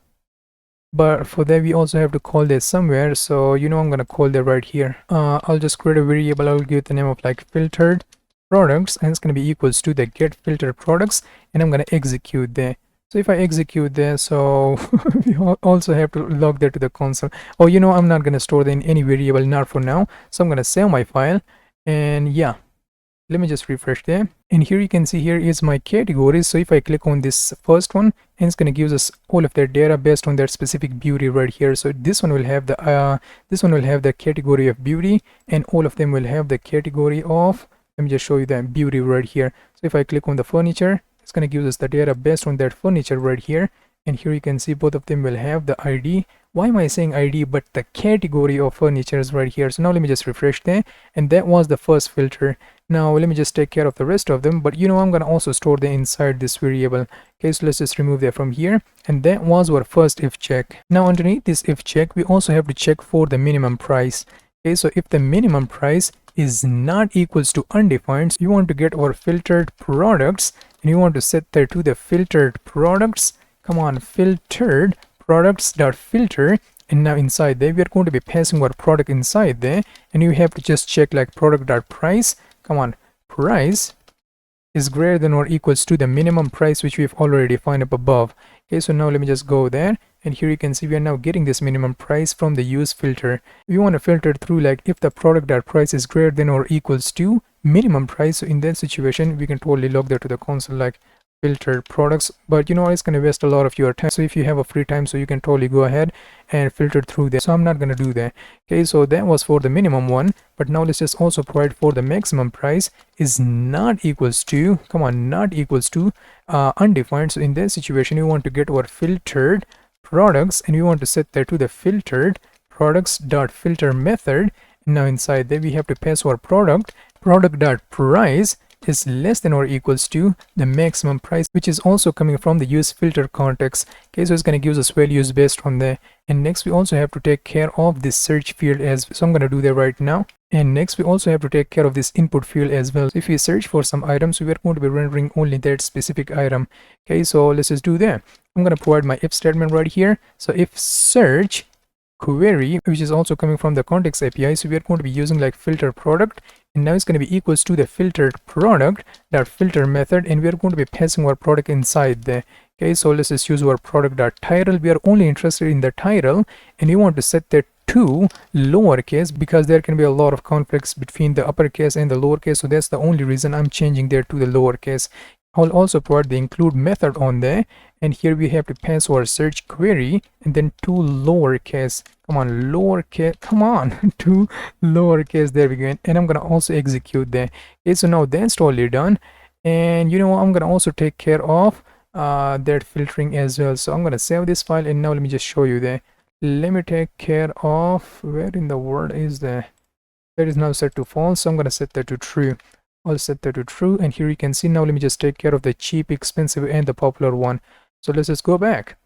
But for that, we also have to call this somewhere. So I'm going to call that right here. I'll just create a variable. I'll give it the name of like filtered products, and it's going to be equals to the get filter products, and I'm going to execute that. So if I execute that, so we also have to log that to the console. Oh, I'm not going to store that in any variable, not for now. So I'm going to save my file, and yeah, let me just refresh there. And here you can see here is my categories. So if I click on this first one, and it's going to give us all of their data based on that specific beauty right here. So this one will have the category of beauty, and all of them will have the category of, let me just show you that beauty right here. So if I click on the furniture, it's going to give us the data based on that furniture right here. And here you can see both of them will have the ID. Why am I saying ID but the category of furniture is right here? So now let me just refresh there, and that was the first filter. Now let me just take care of the rest of them, but I'm going to also store them inside this variable. Okay, so let's just remove that from here, and that was our first if check. Now underneath this if check, we also have to check for the minimum price. Okay, so if the minimum price is not equals to undefined, so you want to get our filtered products, and you want to set there to the filtered products. Come on, filtered products dot filter, and now inside there we are going to be passing our product inside there, and you have to just check like product dot price. Come on, price is greater than or equals to the minimum price which we've already defined up above. Okay, so now let me just go there, and here you can see we are now getting this minimum price from the use filter. We want to filter through like if the product dot price is greater than or equals to minimum price. So in that situation, we can totally log that to the console like filtered products, but it's going to waste a lot of your time. So if you have a free time, so you can totally go ahead and filter through that. So I'm not going to do that. Okay, so that was for the minimum one, but now let's just also provide for the maximum price is not equals to, come on, not equals to undefined. So in that situation, you want to get our filtered products, and we want to set that to the filtered products dot filter method. Now inside there we have to pass our product dot price is less than or equals to the maximum price, which is also coming from the use filter context. Okay, so it's going to give us values based on that. And next we also have to take care of this search field as well. So I'm going to do that right now. And next we also have to take care of this input field as well. So if we search for some items, we are going to be rendering only that specific item. Okay, so let's just do that. I'm going to provide my if statement right here. So if search query, which is also coming from the context API, so we are going to be using like filter product, and now it's going to be equals to the filtered product dot filter method, and we are going to be passing our product inside there. Okay, so let's just use our product dot title. We are only interested in the title, and you want to set that to lowercase because there can be a lot of conflicts between the uppercase and the lowercase, so that's the only reason I'm changing there to the lowercase. I'll also provide the include method on there, and here we have to pass our search query and then to lowercase. Come on, lowercase, come on, to lowercase. There we go. And I'm gonna also execute that. Okay, so now that's totally done, and I'm gonna also take care of that filtering as well. So I'm gonna save this file, and now let me just show you that. Let me take care of, where in the world is that is now set to false, so I'm gonna set that to true. I'll set that to true, and here you can see now let me just take care of the cheap, expensive, and the popular one. So let's just go back.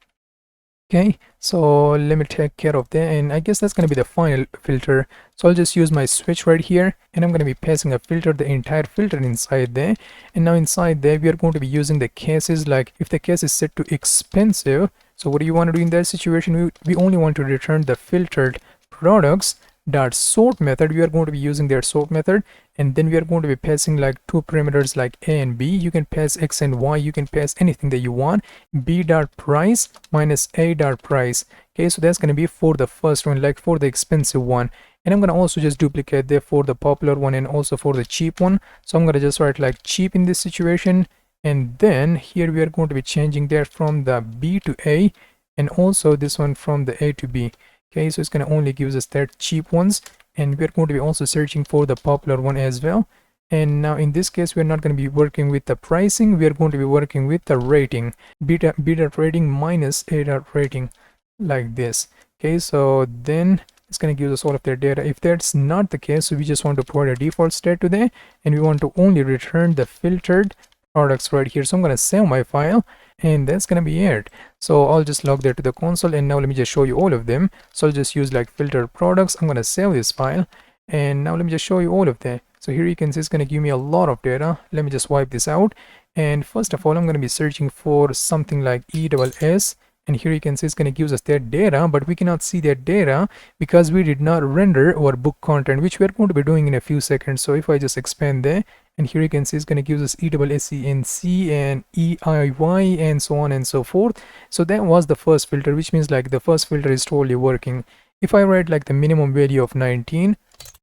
Okay, so let me take care of that, and I guess that's going to be the final filter. So I'll just use my switch right here, and I'm going to be passing a filter, the entire filter inside there. And now inside there we are going to be using the cases, like if the case is set to expensive, so what do you want to do in that situation? We only want to return the filtered products dot sort method. We are going to be using their sort method, and then we are going to be passing like two parameters like a and b. You can pass x and y, you can pass anything that you want. B dot price minus a dot price. Okay, so that's going to be for the first one, like for the expensive one. And I'm going to also just duplicate there for the popular one and also for the cheap one. So I'm going to just write like cheap in this situation, and then here we are going to be changing that from the b to a, and also this one from the a to b. Okay, so it's going to only give us that cheap ones, and we're going to be also searching for the popular one as well. And now in this case, we're not going to be working with the pricing, we are going to be working with the rating. B dot rating minus a dot rating, like this. Okay, so then it's going to give us all of their data. If that's not the case, so we just want to provide a default state to there, and we want to only return the filtered products right here. So I'm going to save my file, and that's going to be it. So I'll just log that to the console, and now let me just show you all of them. So I'll just use like filtered products. I'm going to save this file, and now let me just show you all of them. So here you can see it's going to give me a lot of data. Let me just wipe this out, and first of all I'm going to be searching for something like ESS, and here you can see it's going to give us that data, but we cannot see that data because we did not render our book content, which we are going to be doing in a few seconds. So if I just expand there, and here you can see it's going to give us ESSENC and EIY and so on and so forth. So that was the first filter, which means like the first filter is totally working. If I write like the minimum value of 19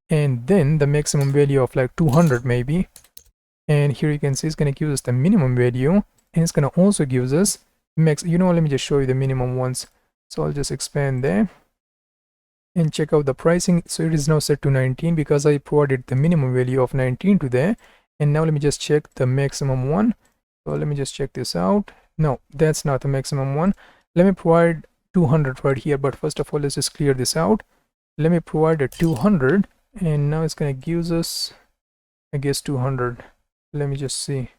and then the maximum value of like 200 maybe, and here you can see it's going to give us the minimum value, and it's going to also give us max. Let me just show you the minimum ones. So I'll just expand there and check out the pricing. So it is now set to 19 because I provided the minimum value of 19 to there. And now let me just check the maximum one. So let me just check this out. No, that's not the maximum one. Let me provide 200 right here, but first of all let's just clear this out. Let me provide a 200, and now it's going to give us, I guess, 200. Let me just see.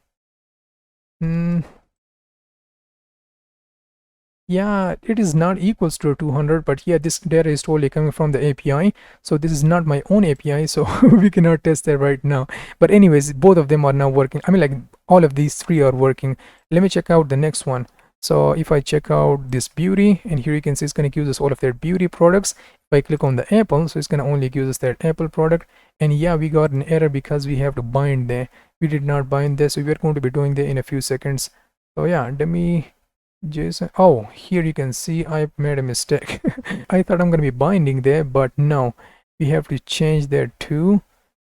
Yeah, it is not equals to 200, but yeah, this data is totally coming from the API. So this is not my own API, so we cannot test that right now. But anyways, both of them are now working. I mean, like all of these three are working. Let me check out the next one. So if I check out this beauty, and here you can see it's going to give us all of their beauty products. If I click on the apple, so it's going to only give us that apple product. And yeah, we got an error because we have to bind there. We did not bind there, so we're going to be doing that in a few seconds. So yeah, let me Jason. Oh, here you can see I made a mistake. I thought I'm going to be binding there, but no, we have to change that to,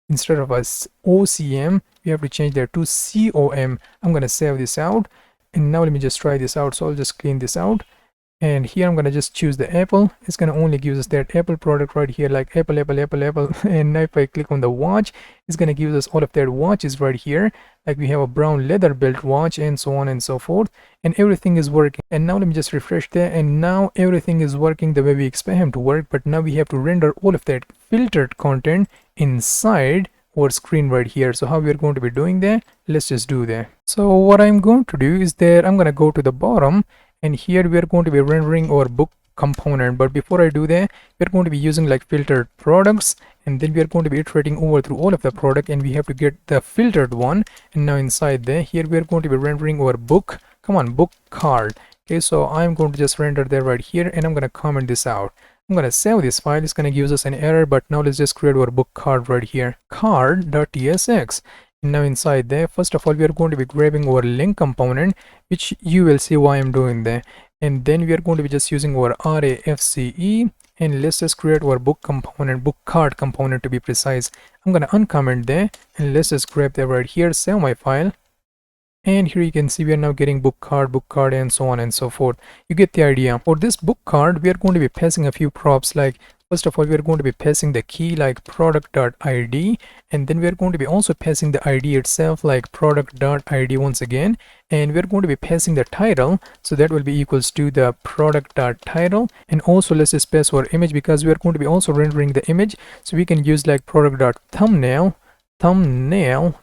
instead of us OCM, we have to change that to COM. I'm going to save this out, and now let me just try this out. So I'll just clean this out, and here I'm going to just choose the apple. It's going to only give us that apple product right here, like apple. And now if I click on the watch, it's going to give us all of that watches right here, like we have a brown leather belt watch and so on and so forth, and everything is working. And now let me just refresh there, and now everything is working the way we expect him to work. But now we have to render all of that filtered content inside our screen right here. So how we are going to be doing that, let's just do that. So what I'm going to do is that I'm going to go to the bottom, and here we are going to be rendering our book component. But before I do that, we're going to be using like filtered products, and then we are going to be iterating over through all of the product, and we have to get the filtered one. And now inside there, here we are going to be rendering our book, book card. Okay, so I'm going to just render there right here, and I'm going to comment this out. I'm going to save this file. It's going to give us an error, but now let's just create our book card right here, card.tsx. And now inside there, first of all, we are going to be grabbing our link component, which you will see why I'm doing there. And then we are going to be just using our RAFCE, and let's just create our book component, book card component to be precise. I'm going to uncomment there, and let's just grab that right here, save my file. And here you can see we are now getting book card, and so on and so forth. You get the idea. For this book card, we are going to be passing a few props. Like first of all, we are going to be passing the key like product.id, and then we are going to be also passing the ID itself like product.id once again, and we are going to be passing the title, so that will be equals to the product.title. And also let's just pass our image because we are going to be also rendering the image, so we can use like product.thumbnail, NAIL,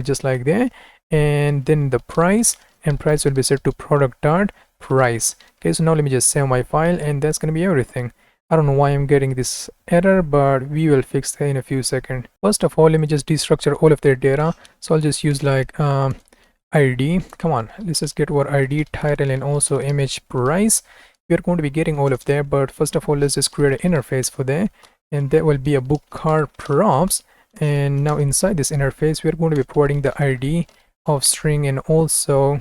just like that. And then the price, and price will be set to product.price. Okay, so now let me just save my file, and that's going to be everything. I don't know why I'm getting this error, but we will fix that in a few seconds. First of all, let me just destructure all of their data. So I'll just use like ID. Let's just get our ID, title, and also image, price. We are going to be getting all of that, but first of all, let's just create an interface for that, and that will be a book card props. And now inside this interface, we're going to be providing the ID of string and also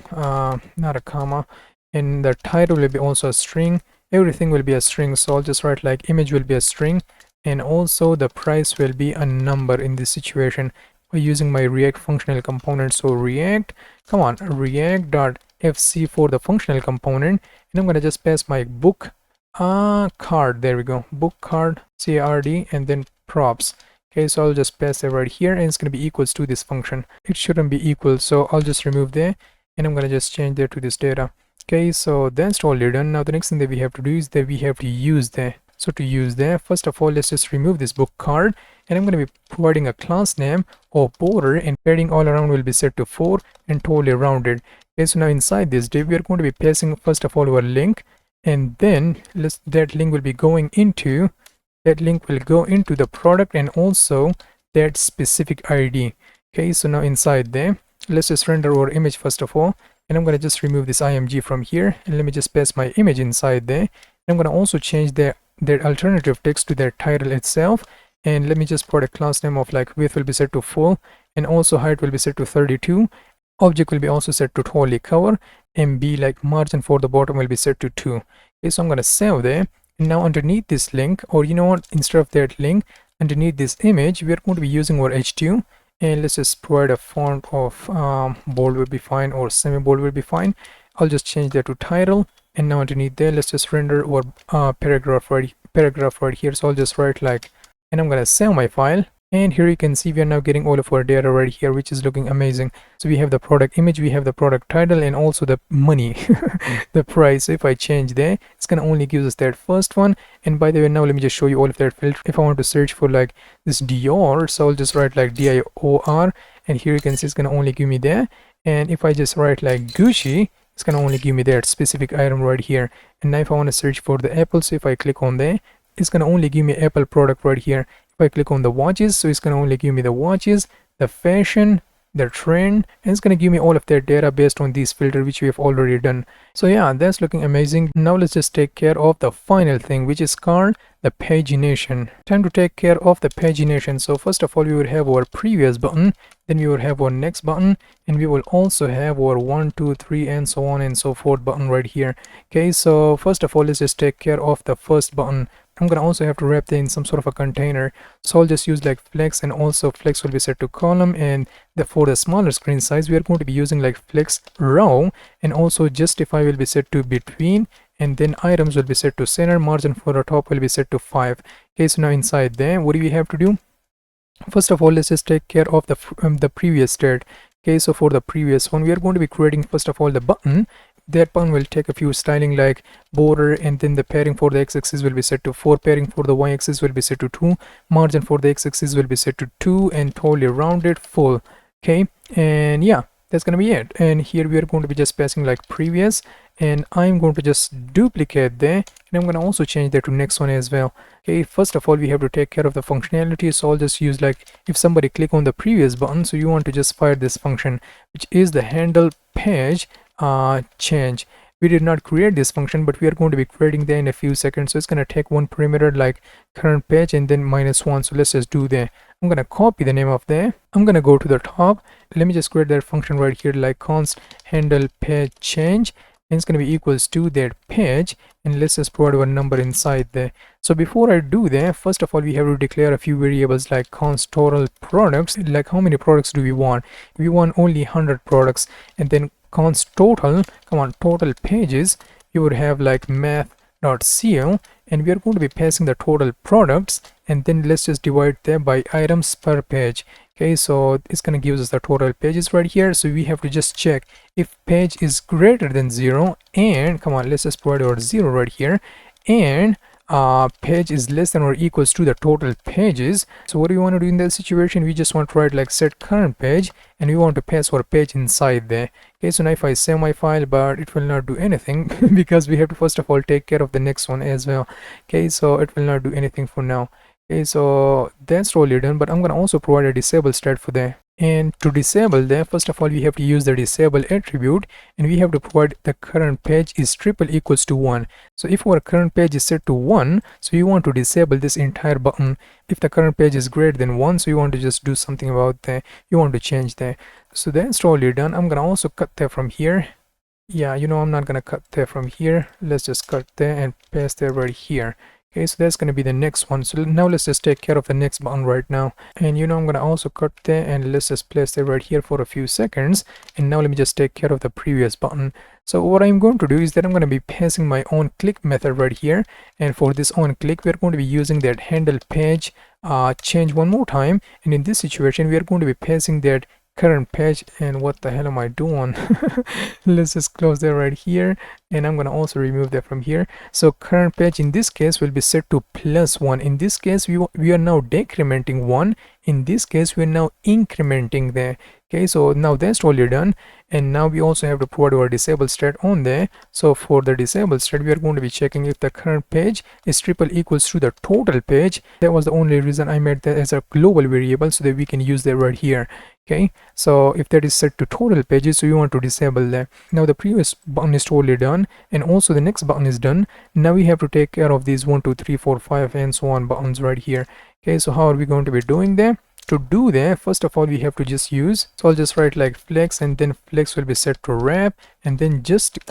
not a comma, and the title will be also a string. Everything will be a string, so I'll just write like image will be a string, and also the price will be a number in this situation by using my React functional component. So React, come on, React.fc for the functional component, and I'm gonna just pass my book card. There we go, book card card, and then props. Okay, so I'll just pass it right here, and it's going to be equals to this function. It shouldn't be equal, so I'll just remove there, and I'm going to just change there to this data. Okay, so that's totally done. Now the next thing that we have to do is that we have to use there. So to use there, first of all, let's just remove this book card, and I'm going to be providing a class name of border, and padding all around will be set to 4 and totally rounded. Okay, so now inside this div, we are going to be passing first of all our link, and then that link will be going into the product and also that specific ID. Okay, so now inside there, let's just render our image first of all, and I'm going to just remove this img from here, and let me just paste my image inside there. I'm going to also change that alternative text to their title itself, and let me just put a class name of like width will be set to full, and also height will be set to 32. Object will be also set to totally cover, and b like margin for the bottom will be set to 2. Okay, so I'm going to save there. And now underneath this link, or you know what, instead of that link, underneath this image, we are going to be using our h2, and let's just provide a font of bold will be fine, or semi bold will be fine. I'll just change that to title, and now underneath there, let's just render our paragraph right here. So I'll just write like, and I'm gonna save my file. And here you can see we are now getting all of our data right here, which is looking amazing. So we have the product image, we have the product title, and also the money, the price. So if I change there, it's gonna only give us that first one. And by the way, now let me just show you all of that filter. If I want to search for like this Dior, so I'll just write like DIOR, and here you can see it's gonna only give me there. And if I just write like Gucci, it's gonna only give me that specific item right here. And now if I want to search for the Apple, so if I click on there, it's gonna only give me Apple product right here. If I click on the watches, so it's going to only give me the watches, the fashion, the trend, and it's going to give me all of their data based on these filters which we have already done. So yeah, that's looking amazing. Now let's just take care of the final thing, which is called the pagination. Time to take care of the pagination. So first of all, we would have our previous button, then we would have our next button, and we will also have our 1 2 3 and so on and so forth button right here. Okay, so first of all, let's just take care of the first button. I'm gonna also have to wrap that in some sort of a container, so I'll just use like flex, and also flex will be set to column, and for the smaller screen size we are going to be using like flex row, and also justify will be set to between, and then items will be set to center, margin for the top will be set to 5. Okay, so now inside there, what do we have to do? First of all, let's just take care of the previous state. Okay, so for the previous one, we are going to be creating first of all the button. That button will take a few styling like border, and then the padding for the x-axis will be set to 4, padding for the y-axis will be set to 2, margin for the x-axis will be set to 2, and totally rounded full. Okay, and yeah, that's gonna be it. And here we are going to be just passing like previous, and I'm going to just duplicate there, and I'm going to also change that to next one as well. Okay, first of all, we have to take care of the functionality, so I'll just use like if somebody click on the previous button, so you want to just fire this function, which is the handle page change. We did not create this function, but we are going to be creating that in a few seconds. So it's going to take one parameter like current page and then -1. So let's just do that. I'm going to copy the name of there. I'm going to go to the top. Let me just create that function right here like const handle page change, and it's going to be equals to that page, and let's just provide a number inside there. So before I do that, first of all, we have to declare a few variables like const total products, like how many products do we want. We want only 100 products, and then const total, come on, total pages, you would have like math.co, and we are going to be passing the total products, and then let's just divide them by items per page. Okay, so it's going to give us the total pages right here. So we have to just check if page is greater than 0, and come on, let's just provide our 0 right here, and page is less than or equals to the total pages. So what do we want to do in that situation? We just want to write like set current page, and we want to pass our page inside there. Okay, so now if I save my file, but it will not do anything because we have to first of all take care of the next one as well. Okay, so it will not do anything for now. Okay, so that's totally done, but I'm gonna also provide a disable state for that. And to disable that, first of all, we have to use the disable attribute, and we have to provide the current page is triple equals to 1. So if our current page is set to 1, so you want to disable this entire button. If the current page is greater than 1, so you want to just do something about that, you want to change that. So that's totally done. I'm gonna also cut that from here. Yeah, I'm not gonna cut that from here. Let's just cut that and paste that right here. Okay, so that's going to be the next one. So now let's just take care of the next button right now. And I'm going to also cut that, and let's just place that right here for a few seconds. And now let me just take care of the previous button. So what I'm going to do is that I'm going to be passing my own click method right here. And for this on click, we're going to be using that handle page change one more time. And in this situation, we are going to be passing that current page. And what the hell am I doing? Let's just close that right here, and I'm going to also remove that from here. So current page in this case will be set to +1. In this case we are now decrementing 1. In this case we are now incrementing there. Okay, so now that's totally done. And now we also have to provide our disable stat on there. So for the disable stat, we are going to be checking if the current page is triple equals to the total page. That was the only reason I made that as a global variable, so that we can use that right here. Okay, so if that is set to total pages, so you want to disable that. Now the previous button is totally done, and also the next button is done. Now we have to take care of these 1 2 3 4 5 and so on buttons right here. Okay, so how are we going to be doing that? To do that, first of all, we have to just use, so I'll just write like flex, and then flex will be set to wrap, and then justify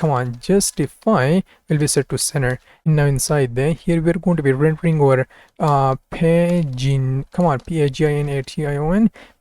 will be set to center. And now inside there, here we're going to be rendering our pagination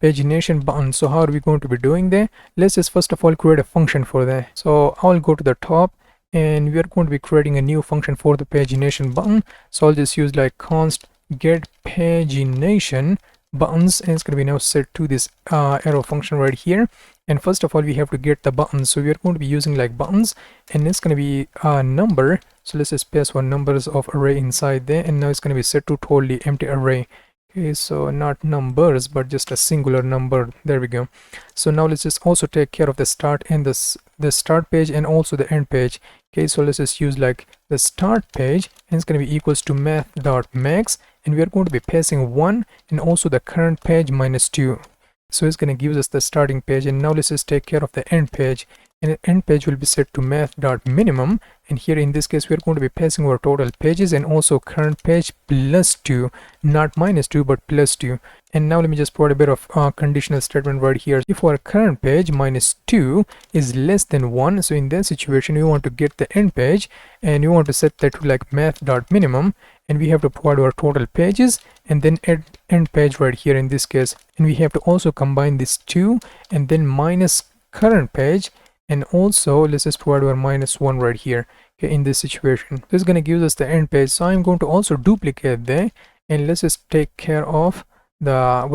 pagination button. So how are we going to be doing that? Let's just first of all create a function for that. So I'll go to the top, and we are going to be creating a new function for the pagination button. So I'll just use like const get pagination buttons, and it's going to be now set to this arrow function right here. And first of all, we have to get the buttons, so we are going to be using like buttons, and it's going to be a number. So let's just pass one numbers of array inside there, and now it's going to be set to totally empty array. Okay, so not numbers, but just a singular number. There we go. So now let's just also take care of the start and the start page, and also the end page. Okay, so let's just use like the start page, and it's going to be equals to math.max, and we are going to be passing 1, and also the current page -2. So it's going to give us the starting page. And now let's just take care of the end page, and the end page will be set to math.minimum, and here in this case we are going to be passing our total pages, and also current page +2, not -2 but +2. And now let me just put a bit of conditional statement right here. If our current page -2 is less than 1, so in that situation you want to get the end page, and you want to set that to like math.minimum, and we have to provide our total pages, and then add end page right here in this case. And we have to also combine these two, and then minus current page, and also let's just provide our -1 right here. Okay, in this situation, this is going to give us the end page. So I'm going to also duplicate that, and let's just take care of the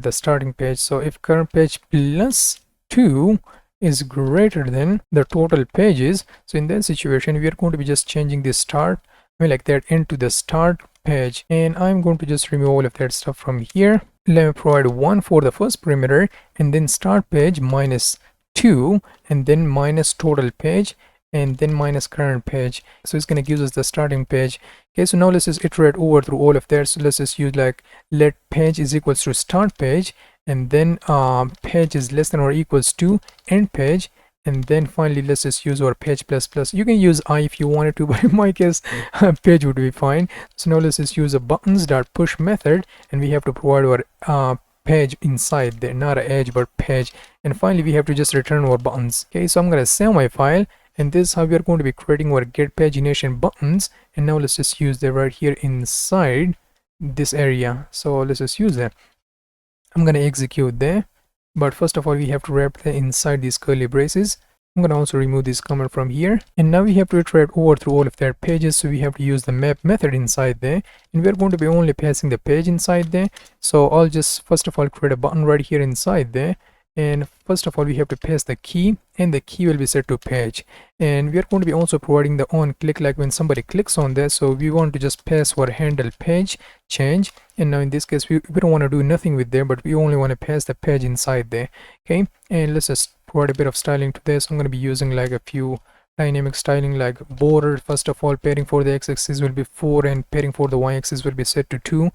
the starting page. So if current page +2 is greater than the total pages, so in that situation we are going to be just changing the start, like that, into the start page. And I'm going to just remove all of that stuff from here. Let me provide 1 for the first parameter, and then start page -2, and then minus total page, and then minus current page. So it's going to give us the starting page. Okay, so now let's just iterate over through all of that. So let's just use like let page is equals to start page, and then page is less than or equals to end page, and then finally let's just use our page ++. You can use I if you wanted to, but in my case page would be fine. So now let's just use a buttons.push method, and we have to provide our page inside there, not an edge but page. And finally we have to just return our buttons. Okay, so I'm going to save my file, and this is how we are going to be creating our get pagination buttons. And now let's just use that right here inside this area. So let's just use that. I'm going to execute there, but first of all we have to wrap that inside these curly braces. I'm going to also remove this comment from here, and now we have to iterate over through all of their pages. So we have to use the map method inside there, and we're going to be only passing the page inside there. So I'll just first of all create a button right here inside there, and first of all we have to pass the key, and the key will be set to page. And we are going to be also providing the on click, like when somebody clicks on that. So we want to just pass our handle page change, and now in this case we don't want to do nothing with there, but we only want to pass the page inside there. Okay, and let's just provide a bit of styling to this. I'm going to be using like a few dynamic styling, like border. First of all, pairing for the x-axis will be 4, and pairing for the y-axis will be set to 2.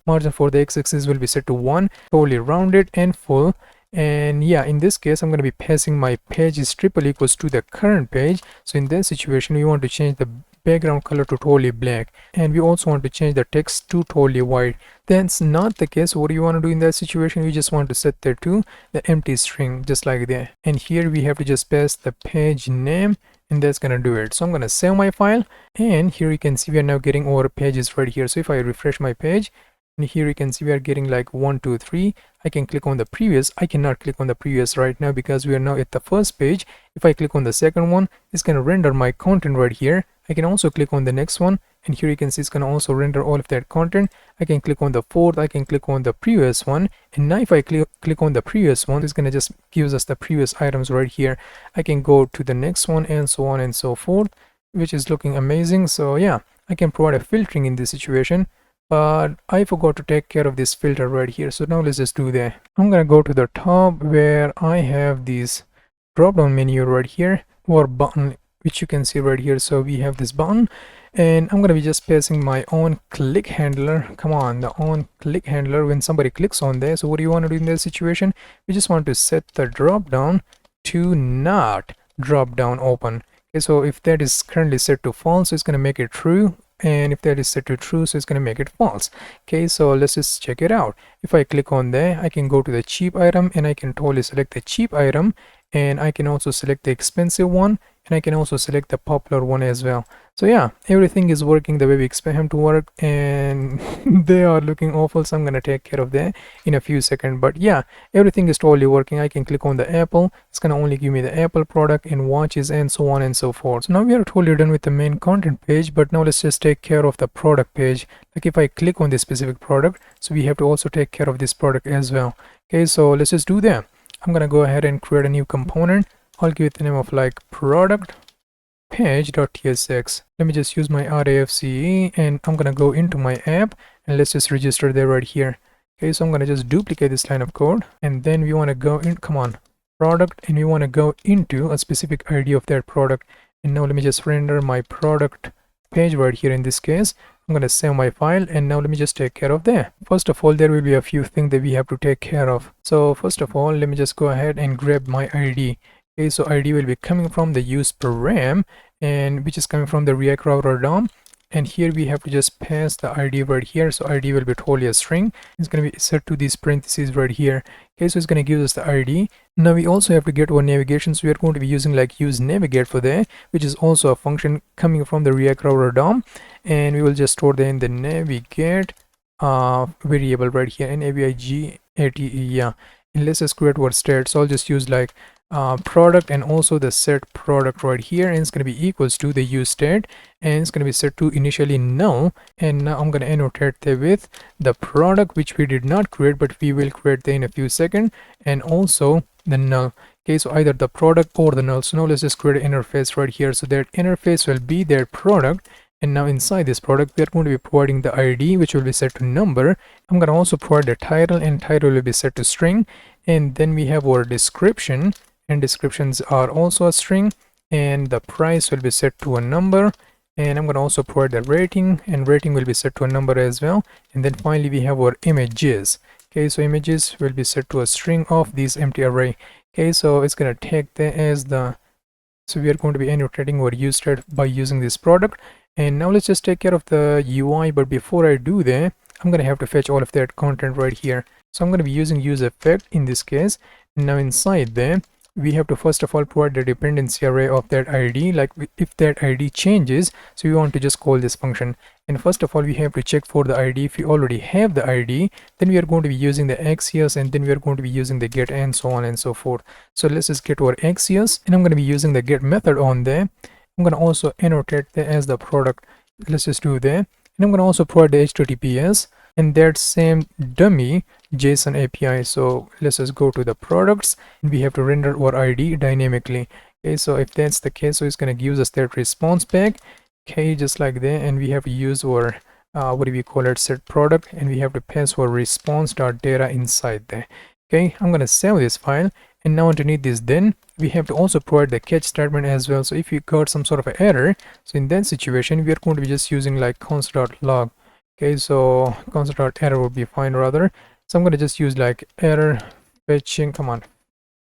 Margin for the x-axis will be set to 1, totally rounded and full. And yeah, in this case I'm going to be passing my page is triple equals to the current page. So in that situation we want to change the background color to totally black, and we also want to change the text to totally white. That's not the case. What do you want to do in that situation? We just want to set there to the empty string, just like that. And here we have to just pass the page name, and that's gonna do it. So I'm gonna save my file, and here you can see we are now getting our pages right here. So if I refresh my page, and here you can see we are getting like 1 2 3. I can click on the previous. I cannot click on the previous right now because we are now at the first page. If I click on the second one, it's gonna render my content right here. I can also click on the next one, and here you can see it's gonna also render all of that content. I can click on the fourth, I can click on the previous one, and now if I click on the previous one, it's gonna just gives us the previous items right here. I can go to the next one and so on and so forth, which is looking amazing. So yeah, I can provide a filtering in this situation, but I forgot to take care of this filter right here. So now let's just do that. I'm gonna go to the top where I have this drop down menu right here, or button, which you can see right here. So we have this button, and I'm gonna be just passing my own click handler. Come on, the on click handler when somebody clicks on there. So what do you want to do in that situation? We just want to set the drop down to not drop down open. Okay, so if that is currently set to false, it's gonna make it true, and if that is set to true, so it's going to make it false. Okay, so let's just check it out. If I click on there, I can go to the cheap item, and I can totally select the cheap item, and I can also select the expensive one, and I can also select the popular one as well. So yeah, everything is working the way we expect them to work, and they are looking awful, so I'm gonna take care of that in a few seconds. But yeah, everything is totally working. I can click on the Apple. It's gonna only give me the Apple product and watches and so on and so forth. So now we are totally done with the main content page, but now let's just take care of the product page. Like if I click on this specific product, so we have to also take care of this product as well. Okay, so let's just do that. I'm gonna go ahead and create a new component. I'll give it the name of like product page.tsx. Let me just use my RAFCE, and I'm gonna go into my app, and let's just register there right here. Okay, so I'm gonna just duplicate this line of code, and then we want to go in, come on, product, and we want to go into a specific ID of that product. And now let me just render my product page right here. In this case, I'm going to save my file, and now let me just take care of that. First of all, there will be a few things that we have to take care of. So first of all, let me just go ahead and grab my ID. Okay, so ID will be coming from the use param, and which is coming from the React router DOM. And here we have to just pass the ID right here. So ID will be totally a string. It's going to be set to these parentheses right here. Okay, so it's going to give us the ID. Now we also have to get our navigation. So we are going to be using like use navigate for that, which is also a function coming from the React router DOM. And we will just store that in the navigate variable right here, navigate. Yeah, and let's just create our state. So I'll just use like product, and also the set product right here, and it's going to be equals to the use state, and it's going to be set to initially null. And now I'm going to annotate that with the product, which we did not create, but we will create that in a few seconds, and also the null. Okay, so either the product or the null. So now let's just create an interface right here. So that interface will be their product, and now inside this product we are going to be providing the ID, which will be set to number. I'm going to also provide the title, and title will be set to string. And then we have our description, and descriptions are also a string, and the price will be set to a number. And I'm going to also provide the rating, and rating will be set to a number as well. And then finally we have our images. Okay, so images will be set to a string of this empty array. Okay, so it's going to take that as the, so we are going to be annotating our use state by using this product. And now let's just take care of the UI. But before I do that, I'm going to have to fetch all of that content right here. So I'm going to be using use effect in this case. Now inside there, we have to first of all provide the dependency array of that ID. Like if that ID changes, so we want to just call this function. And first of all, we have to check for the ID. If we already have the ID, then we are going to be using the axios, and then we are going to be using the get, and so on and so forth. So let's just get our axios, and I'm going to be using the get method on there. I'm going to also annotate that as the product. Let's just do that. And I'm going to also provide the HTTPS and that same dummy JSON API. So let's just go to the products, and we have to render our ID dynamically. Okay, so if that's the case, so it's going to give us that response back. Okay, just like that. And we have to use our what do we call it, set product, and we have to pass our response.data inside there. Okay, I'm going to save this file. And now underneath this, then we have to also provide the catch statement as well. So if you got some sort of an error, so in that situation we are going to be just using like console.log. Okay, so console.error would be fine rather. So I'm going to just use like error fetching, come on,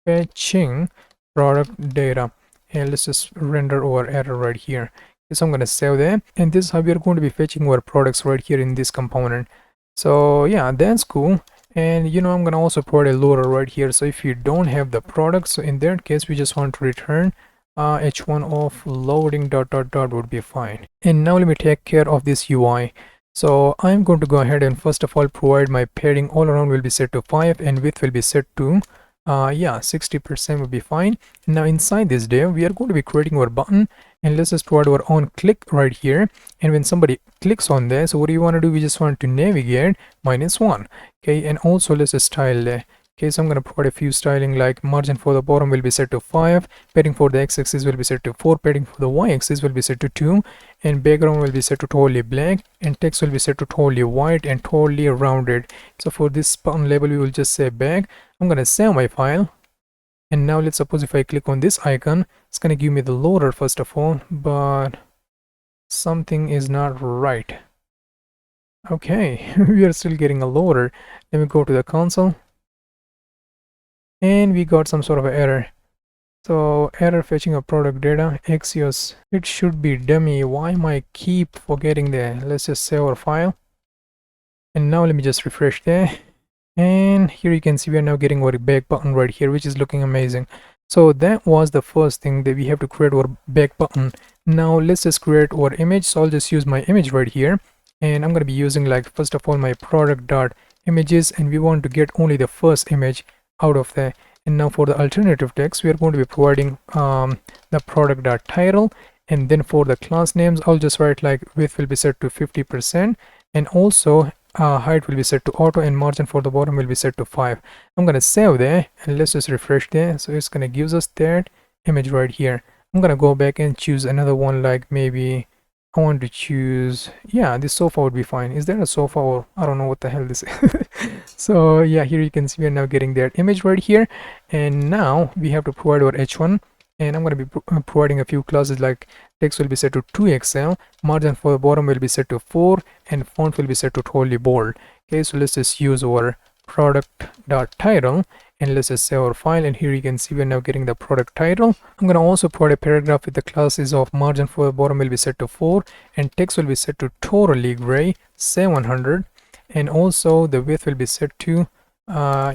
fetching product data, and let's just render our error right here. So I'm going to save that, and this is how we are going to be fetching our products right here in this component. So yeah, that's cool. And you know, I'm going to also provide a loader right here. So if you don't have the product, so in that case we just want to return h1 of loading dot dot dot would be fine. And now let me take care of this UI. So I'm going to go ahead and first of all provide my padding all around will be set to 5 and width will be set to yeah, 60% would be fine. Now inside this div we are going to be creating our button, and let's just provide our own click right here. And when somebody clicks on there, so what do you want to do? We just want to navigate -1. Okay, and also let's just style there. Okay, so I'm going to provide a few styling, like margin for the bottom will be set to 5, padding for the x-axis will be set to 4, padding for the y-axis will be set to 2, and background will be set to totally black, and text will be set to totally white and totally rounded. So for this button label we will just say back. I'm going to save my file, and now let's suppose if I click on this icon, it's going to give me the loader first of all, but something is not right. Okay, we are still getting a loader. Let me go to the console, and we got some sort of error. So error fetching of product data, Axios. It should be dummy. Why am I keep forgetting that? Let's just save our file, and now let me just refresh there. And here you can see we are now getting our back button right here, which is looking amazing. So that was the first thing, that we have to create our back button. Now let's just create our image. So I'll just use my image right here, and I'm going to be using, like, first of all my product dot images, and we want to get only the first image out of there. And now for the alternative text we are going to be providing the product dot title, and then for the class names I'll just write like width will be set to 50%, and also height will be set to auto, and margin for the bottom will be set to 5. I'm going to save there, and let's just refresh there. So it's going to give us that image right here. I'm going to go back and choose another one, like maybe I want to choose, yeah, this sofa would be fine. Is there a sofa, or I don't know what the hell this is. So yeah, here you can see we are now getting that image right here, and now we have to provide our h1, and I'm going to be providing a few classes, like text will be set to 2XL, margin for the bottom will be set to 4, and font will be set to totally bold. Okay, so let's just use our product.title, and let's just save our file, and here you can see we're now getting the product title. I'm going to also provide a paragraph with the classes of margin for the bottom will be set to 4, and text will be set to totally gray 700, and also the width will be set to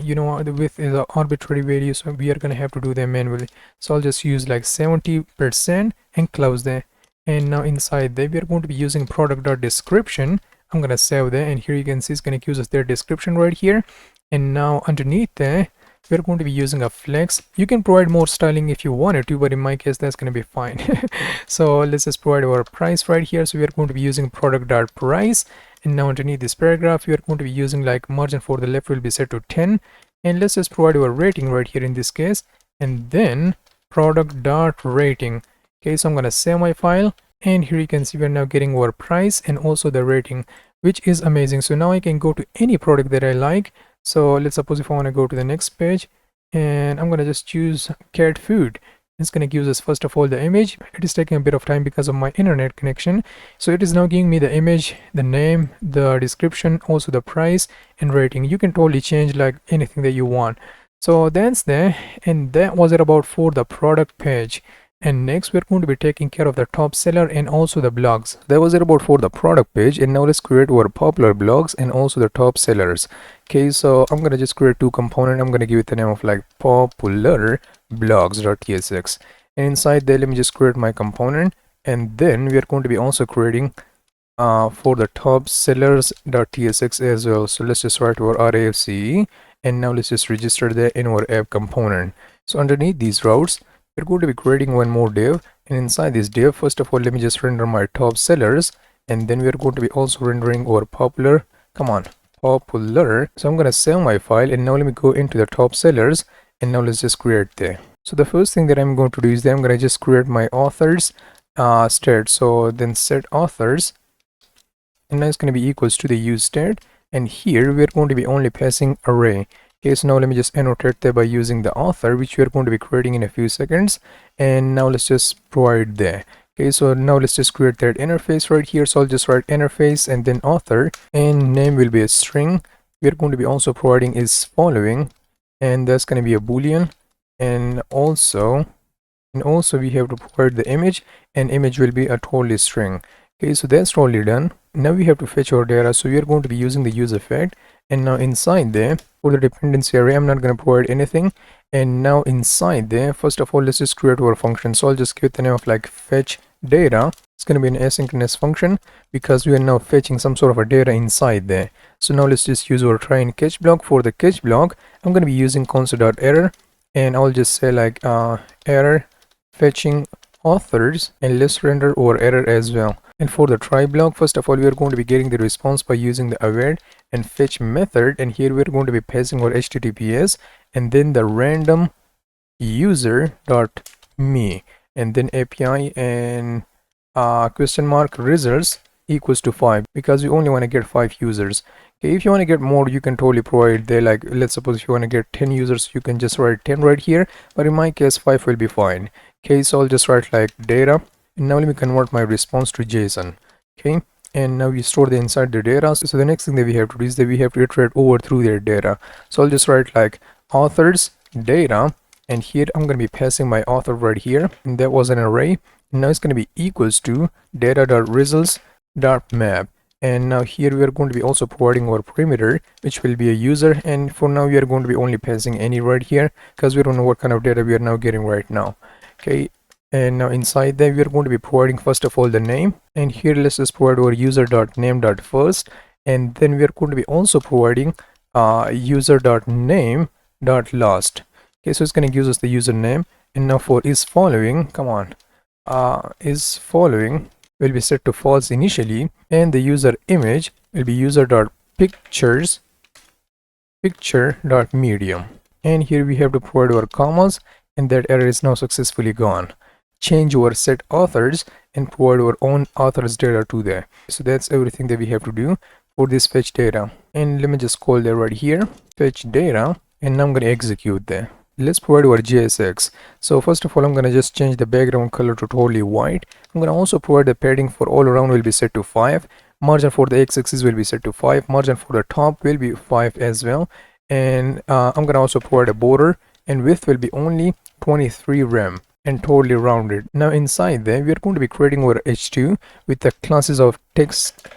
you know, the width is an arbitrary value, so we are going to have to do them manually. So I'll just use like 70% and close there. And now inside there we are going to be using product.description. I'm going to save there, and here you can see it's going to give us their description right here. And now underneath there we're going to be using a flex. You can provide more styling if you wanted to, but in my case that's going to be fine. So let's just provide our price right here. So we are going to be using product.price, and now underneath this paragraph we are going to be using like margin for the left will be set to 10, and let's just provide our rating right here in this case, and then product.rating. Okay, so I'm going to save my file, and here you can see we're now getting our price and also the rating, which is amazing. So now I can go to any product that I like. So let's suppose if I want to go to the next page, and I'm going to just choose cat food. It's going to give us first of all the image. It is taking a bit of time because of my internet connection. So it is now giving me the image, the name, the description, also the price and rating. You can totally change like anything that you want. So that's there, and that was it about for the product page. And next we're going to be taking care of the top seller and also the blogs. That was it about for the product page, and now let's create our popular blogs and also the top sellers. Okay, so I'm gonna just create two components. I'm gonna give it the name of like popular blogs.tsx, and inside there let me just create my component, and then we are going to be also creating for the top sellers.tsx as well. So let's just write our RAFCE, and now let's just register that in our app component. So underneath these routes we're going to be creating one more div, and inside this div first of all let me just render my top sellers, and then we are going to be also rendering our popular, come on, popular. So I'm going to save my file, and now let me go into the top sellers, and now let's just create there. So the first thing that I'm going to do is that I'm going to just create my authors stat. So then set authors, and now it's going to be equals to the use stat, and here we're going to be only passing array. Okay, so now let me just annotate that by using the author, which we are going to be creating in a few seconds. And now let's just provide there. Okay, so now let's just create that interface right here. So I'll just write interface and then author, and name will be a string. We are going to be also providing is following, and that's going to be a boolean, and also we have to provide the image, and image will be a totally string. Okay, so that's totally done. Now we have to fetch our data, so we are going to be using the use effect, and now inside there for the dependency array I'm not going to provide anything. And now inside there, first of all, let's just create our function. So I'll just give the name of like fetch data. It's going to be an asynchronous function because we are now fetching some sort of a data inside there. So now let's just use our try and catch block. For the catch block I'm going to be using console.error, and I'll just say like error fetching authors, and let's render our error as well. And for the try block, first of all, we are going to be getting the response by using the await and fetch method, and here we're going to be passing our https and then the random user dot me, and then API and question mark results equals to 5, because we only want to get 5 users. Okay, if you want to get more, you can totally provide there, like let's suppose if you want to get 10 users, you can just write 10 right here, but in my case 5 will be fine. Okay, so I'll just write like data, and now let me convert my response to JSON. Okay, and now we store the inside the data. So the next thing that we have to do is that we have to iterate over through their data. So I'll just write like authors data, and here I'm going to be passing my author right here, and that was an array. Now it's going to be equals to data.results.map, and now here we are going to be also providing our parameter, which will be a user, and for now we are going to be only passing any right here because we don't know what kind of data we are now getting right now. Okay, and now inside that we are going to be providing first of all the name, and here let's just provide our user.name.first, and then we are going to be also providing user.name.last. Okay, so it's going to give us the username, and now for is following, come on, is following will be set to false initially, and the user image will be user.pictures picture.medium, and here we have to provide our commas, and that error is now successfully gone. Change our set authors and provide our own authors data to there. So that's everything that we have to do for this fetch data, and let me just call that right here fetch data, and now I'm going to execute there. Let's provide our JSX. So first of all, I'm going to just change the background color to totally white. I'm going to also provide the padding for all around will be set to 5. Margin for the x-axis will be set to 5. Margin for the top will be 5 as well. And I'm going to also provide a border, and width will be only 23 rem and totally rounded. Now inside there, we are going to be creating our h2 with the classes of text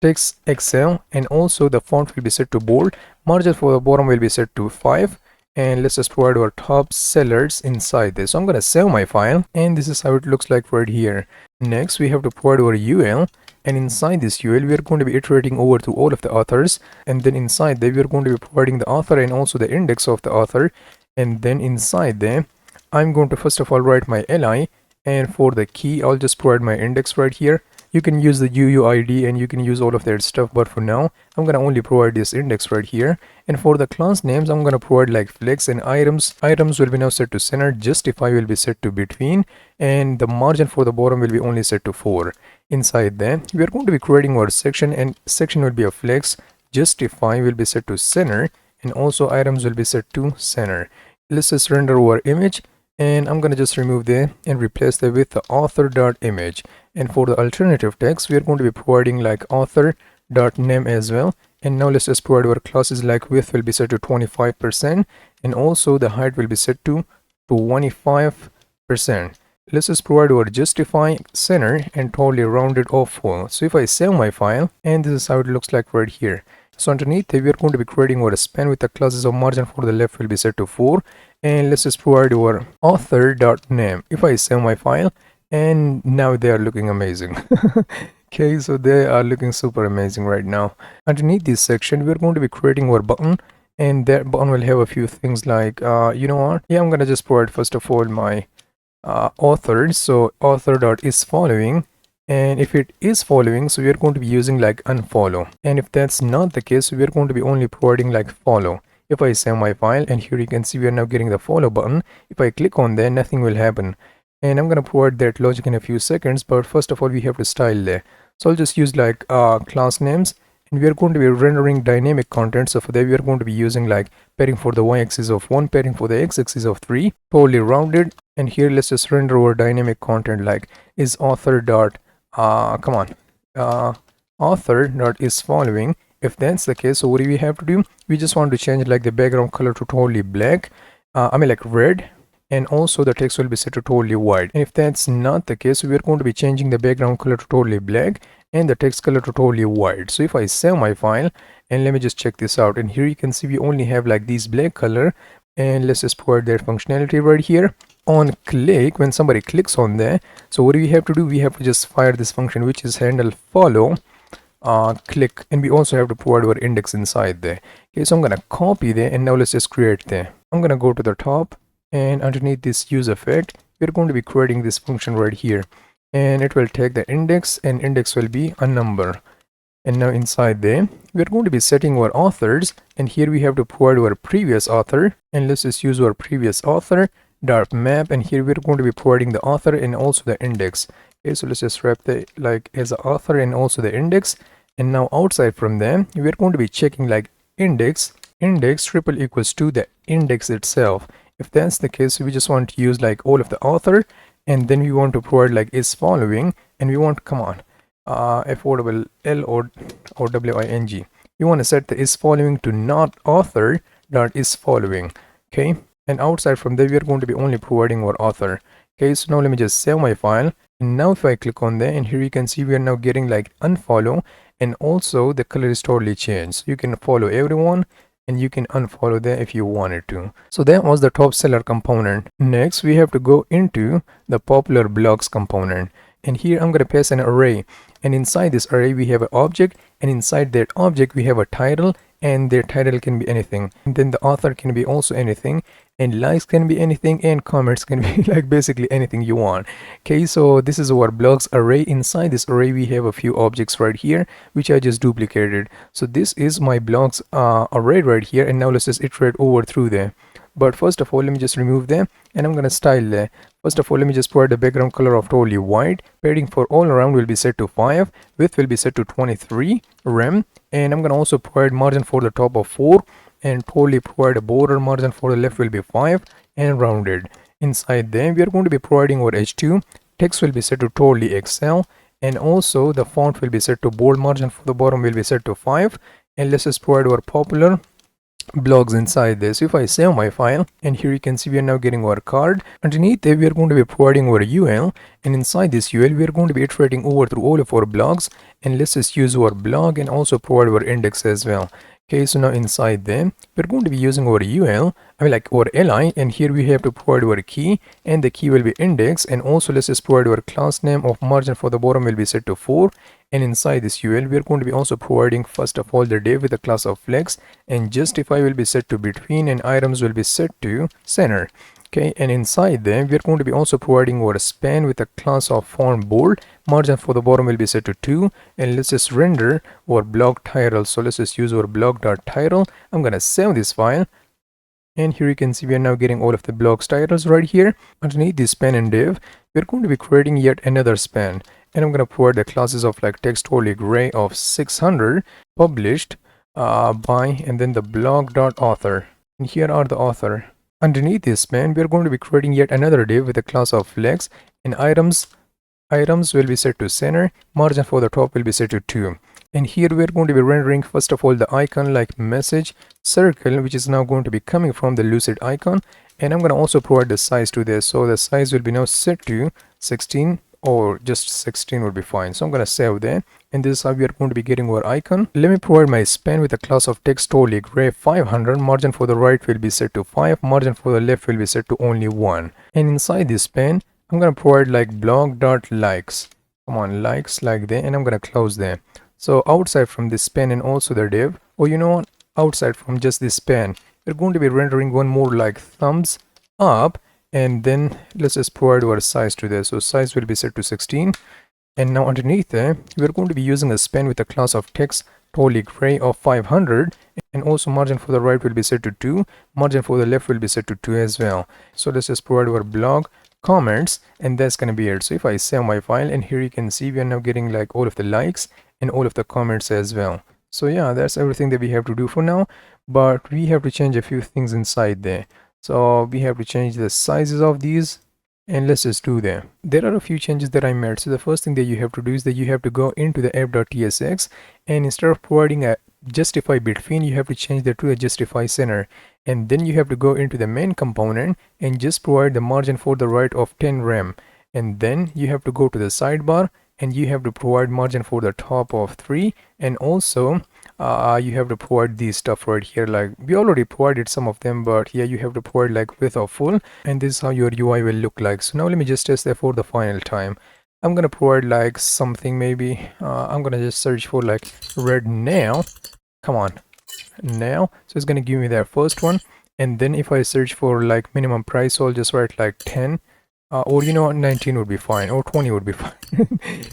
XL, and also the font will be set to bold. Margin for the bottom will be set to 5. And let's just provide our top sellers inside this. So I'm going to save my file, and this is how it looks like right here. Next we have to provide our UL, and inside this UL we are going to be iterating over to all of the authors, and then inside there we are going to be providing the author and also the index of the author. And then inside there I'm going to first of all write my li, and for the key I'll just provide my index right here. You can use the UUID and you can use all of that stuff, but for now I'm gonna only provide this index right here. And for the class names I'm gonna provide like flex and items. Items will be now set to center, justify will be set to between, and the margin for the bottom will be only set to 4. Inside that we are going to be creating our section, and section will be a flex, justify will be set to center, and also items will be set to center. Let's just render our image, and I'm gonna just remove that and replace that with the author.image. And for the alternative text we are going to be providing like author.name as well. And now let's just provide our classes like width will be set to 25%, and also the height will be set to 25%. Let's just provide our justify, center, and totally rounded off full. So if I save my file, and this is how it looks like right here. So underneath we are going to be creating our span with the classes of margin for the left will be set to 4, and let's just provide our author.name. If I save my file, and now they are looking amazing. Okay, so they are looking super amazing right now. Underneath this section we're going to be creating our button, and that button will have a few things like you know what, yeah, I'm gonna just provide first of all my authors. So author.isFollowing, and if it is following, so we are going to be using like unfollow, and if that's not the case, we are going to be only providing like follow. If I save my file, and here you can see we are now getting the follow button. If I click on there, nothing will happen, and I'm going to provide that logic in a few seconds, but first of all we have to style there. So I'll just use like class names, and we are going to be rendering dynamic content. So for that we are going to be using like padding for the y-axis of 1, padding for the x-axis of 3, totally rounded. And here let's just render our dynamic content like is author dot author dot is following, If that's the case, so what do we have to do? We just want to change like the background color to totally black, like red, and also the text will be set to totally white. And if that's not the case, we are going to be changing the background color to totally black and the text color to totally white. So if I save my file, and let me just check this out, and here you can see we only have like these black color, and let's just provide that functionality right here. On click, when somebody clicks on there, so what do we have to do? We have to just fire this function, which is handle follow click, and we also have to provide our index inside there. Okay, so I'm gonna copy there, and now let's just create there. I'm gonna go to the top, and underneath this use effect, we're going to be creating this function right here, and it will take the index, and index will be a number. And now inside there, we're going to be setting our authors, and here we have to provide our previous author, and let's just use our previous author dot map, and here we're going to be providing the author and also the index. Okay, so let's just wrap the like as the author and also the index. And now outside from them, we're going to be checking like index triple equals to the index itself. If that's the case, we just want to use like all of the author, and then we want to provide like is following, and we want, come on, affordable L or WING. We want to set the is following to not author dot is following. Okay, and outside from there, we are going to be only providing our author. Okay, so now let me just save my file. And now if I click on there, and here you can see we are now getting like unfollow, and also the color is totally changed. So you can follow everyone, and you can unfollow there if you wanted to. So that was the top seller component. Next, we have to go into the popular blogs component, and here I'm going to pass an array, and inside this array we have an object, and inside that object we have a title, and their title can be anything, and then the author can be also anything, and likes can be anything, and comments can be like basically anything you want. Okay, so this is our blogs array. Inside this array we have a few objects right here which I just duplicated. So this is my blogs array right here, and now let's just iterate over through there. But first of all, let me just remove them, and I'm gonna style there. First of all, let me just provide the background color of totally white. Padding for all around will be set to 5. Width will be set to 23 rem, and I'm gonna also provide margin for the top of 4, and totally provide a border margin for the left will be 5 and rounded. Inside there, we are going to be providing our H2. Text will be set to totally Excel, and also the font will be set to bold. Margin for the bottom will be set to 5, and let's just provide our popular blogs inside this. If I save my file, and here you can see we are now getting our card. Underneath there, we are going to be providing our UL, and inside this UL we are going to be iterating over through all of our blogs, and let's just use our blog and also provide our index as well. Okay, so now inside them, we're going to be using our UL, like our li, and here we have to provide our key, and the key will be index, and also let's just provide our class name of margin for the bottom will be set to 4, and inside this UL, we're going to be also providing first of all the div with the class of flex, and justify will be set to between, and items will be set to center. Okay, and inside them, we're going to be also providing our span with a class of font bold. Margin for the bottom will be set to 2, and let's just render our blog title. So let's just use our blog.title. I'm gonna save this file, and here you can see we are now getting all of the blog's titles right here. Underneath this span and div, we're going to be creating yet another span, and I'm gonna provide the classes of like text totally gray of 600 published by, and then the blog.author, and here are the author. Underneath this span, we are going to be creating yet another div with a class of flex, and items will be set to center. Margin for the top will be set to 2, and here we are going to be rendering first of all the icon like message circle, which is now going to be coming from the lucid icon, and I'm going to also provide the size to this. So the size will be now set to 16, or just 16 would be fine. So I'm going to save there, and this is how we are going to be getting our icon. Let me provide my span with a class of text totally gray 500. Margin for the right will be set to 5, margin for the left will be set to only 1, and inside this span I'm going to provide like blog.likes, come on, likes like that, and I'm going to close there. So outside from this span and also the div, or you know what, outside from just this span, we're going to be rendering one more like thumbs up, and then let's just provide our size to this. So size will be set to 16, and now underneath there we're going to be using a span with a class of text totally gray of 500, and also margin for the right will be set to 2, margin for the left will be set to 2 as well. So let's just provide our blog comments, and that's gonna be it. So if I save my file, and here you can see we are now getting like all of the likes and all of the comments as well. So yeah, that's everything that we have to do for now, but we have to change a few things inside there. So we have to change the sizes of these, and let's just do them. There are a few changes that I made. So the first thing that you have to do is that you have to go into the app.tsx, and instead of providing a justify between, you have to change that to a justify center, and then you have to go into the main component and just provide the margin for the right of 10 rem, and then you have to go to the sidebar and you have to provide margin for the top of 3, and also you have to provide these stuff right here. Like we already provided some of them, but here you have to provide like width of full, and this is how your UI will look like. So now let me just test that for the final time. I'm gonna provide like something, maybe I'm gonna just search for like red now. Come on, now. So it's gonna give me that first one, and then if I search for like minimum price, so I'll just write like 10, or you know what, 19 would be fine, or 20 would be fine.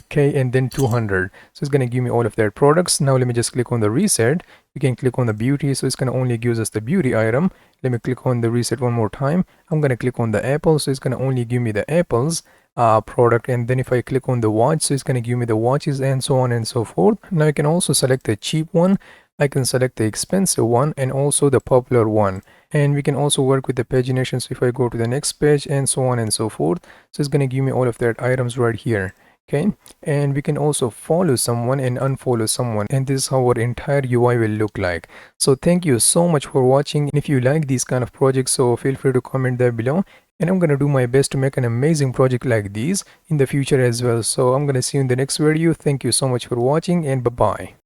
Okay, and then 200. So it's gonna give me all of their products. Now let me just click on the reset. You can click on the beauty, so it's gonna only give us the beauty item. Let me click on the reset one more time. I'm gonna click on the apple, so it's gonna only give me the apples product, and then if I click on the watch, so it's gonna give me the watches and so on and so forth. Now you can also select the cheap one, I can select the expensive one, and also the popular one. And we can also work with the pagination. So if I go to the next page and so on and so forth, so it's going to give me all of that items right here. Okay, and we can also follow someone and unfollow someone, and this is how our entire UI will look like. So thank you so much for watching. If you like these kind of projects, so feel free to comment there below, and I'm gonna do my best to make an amazing project like these in the future as well. So I'm gonna see you in the next video. Thank you so much for watching, and bye bye.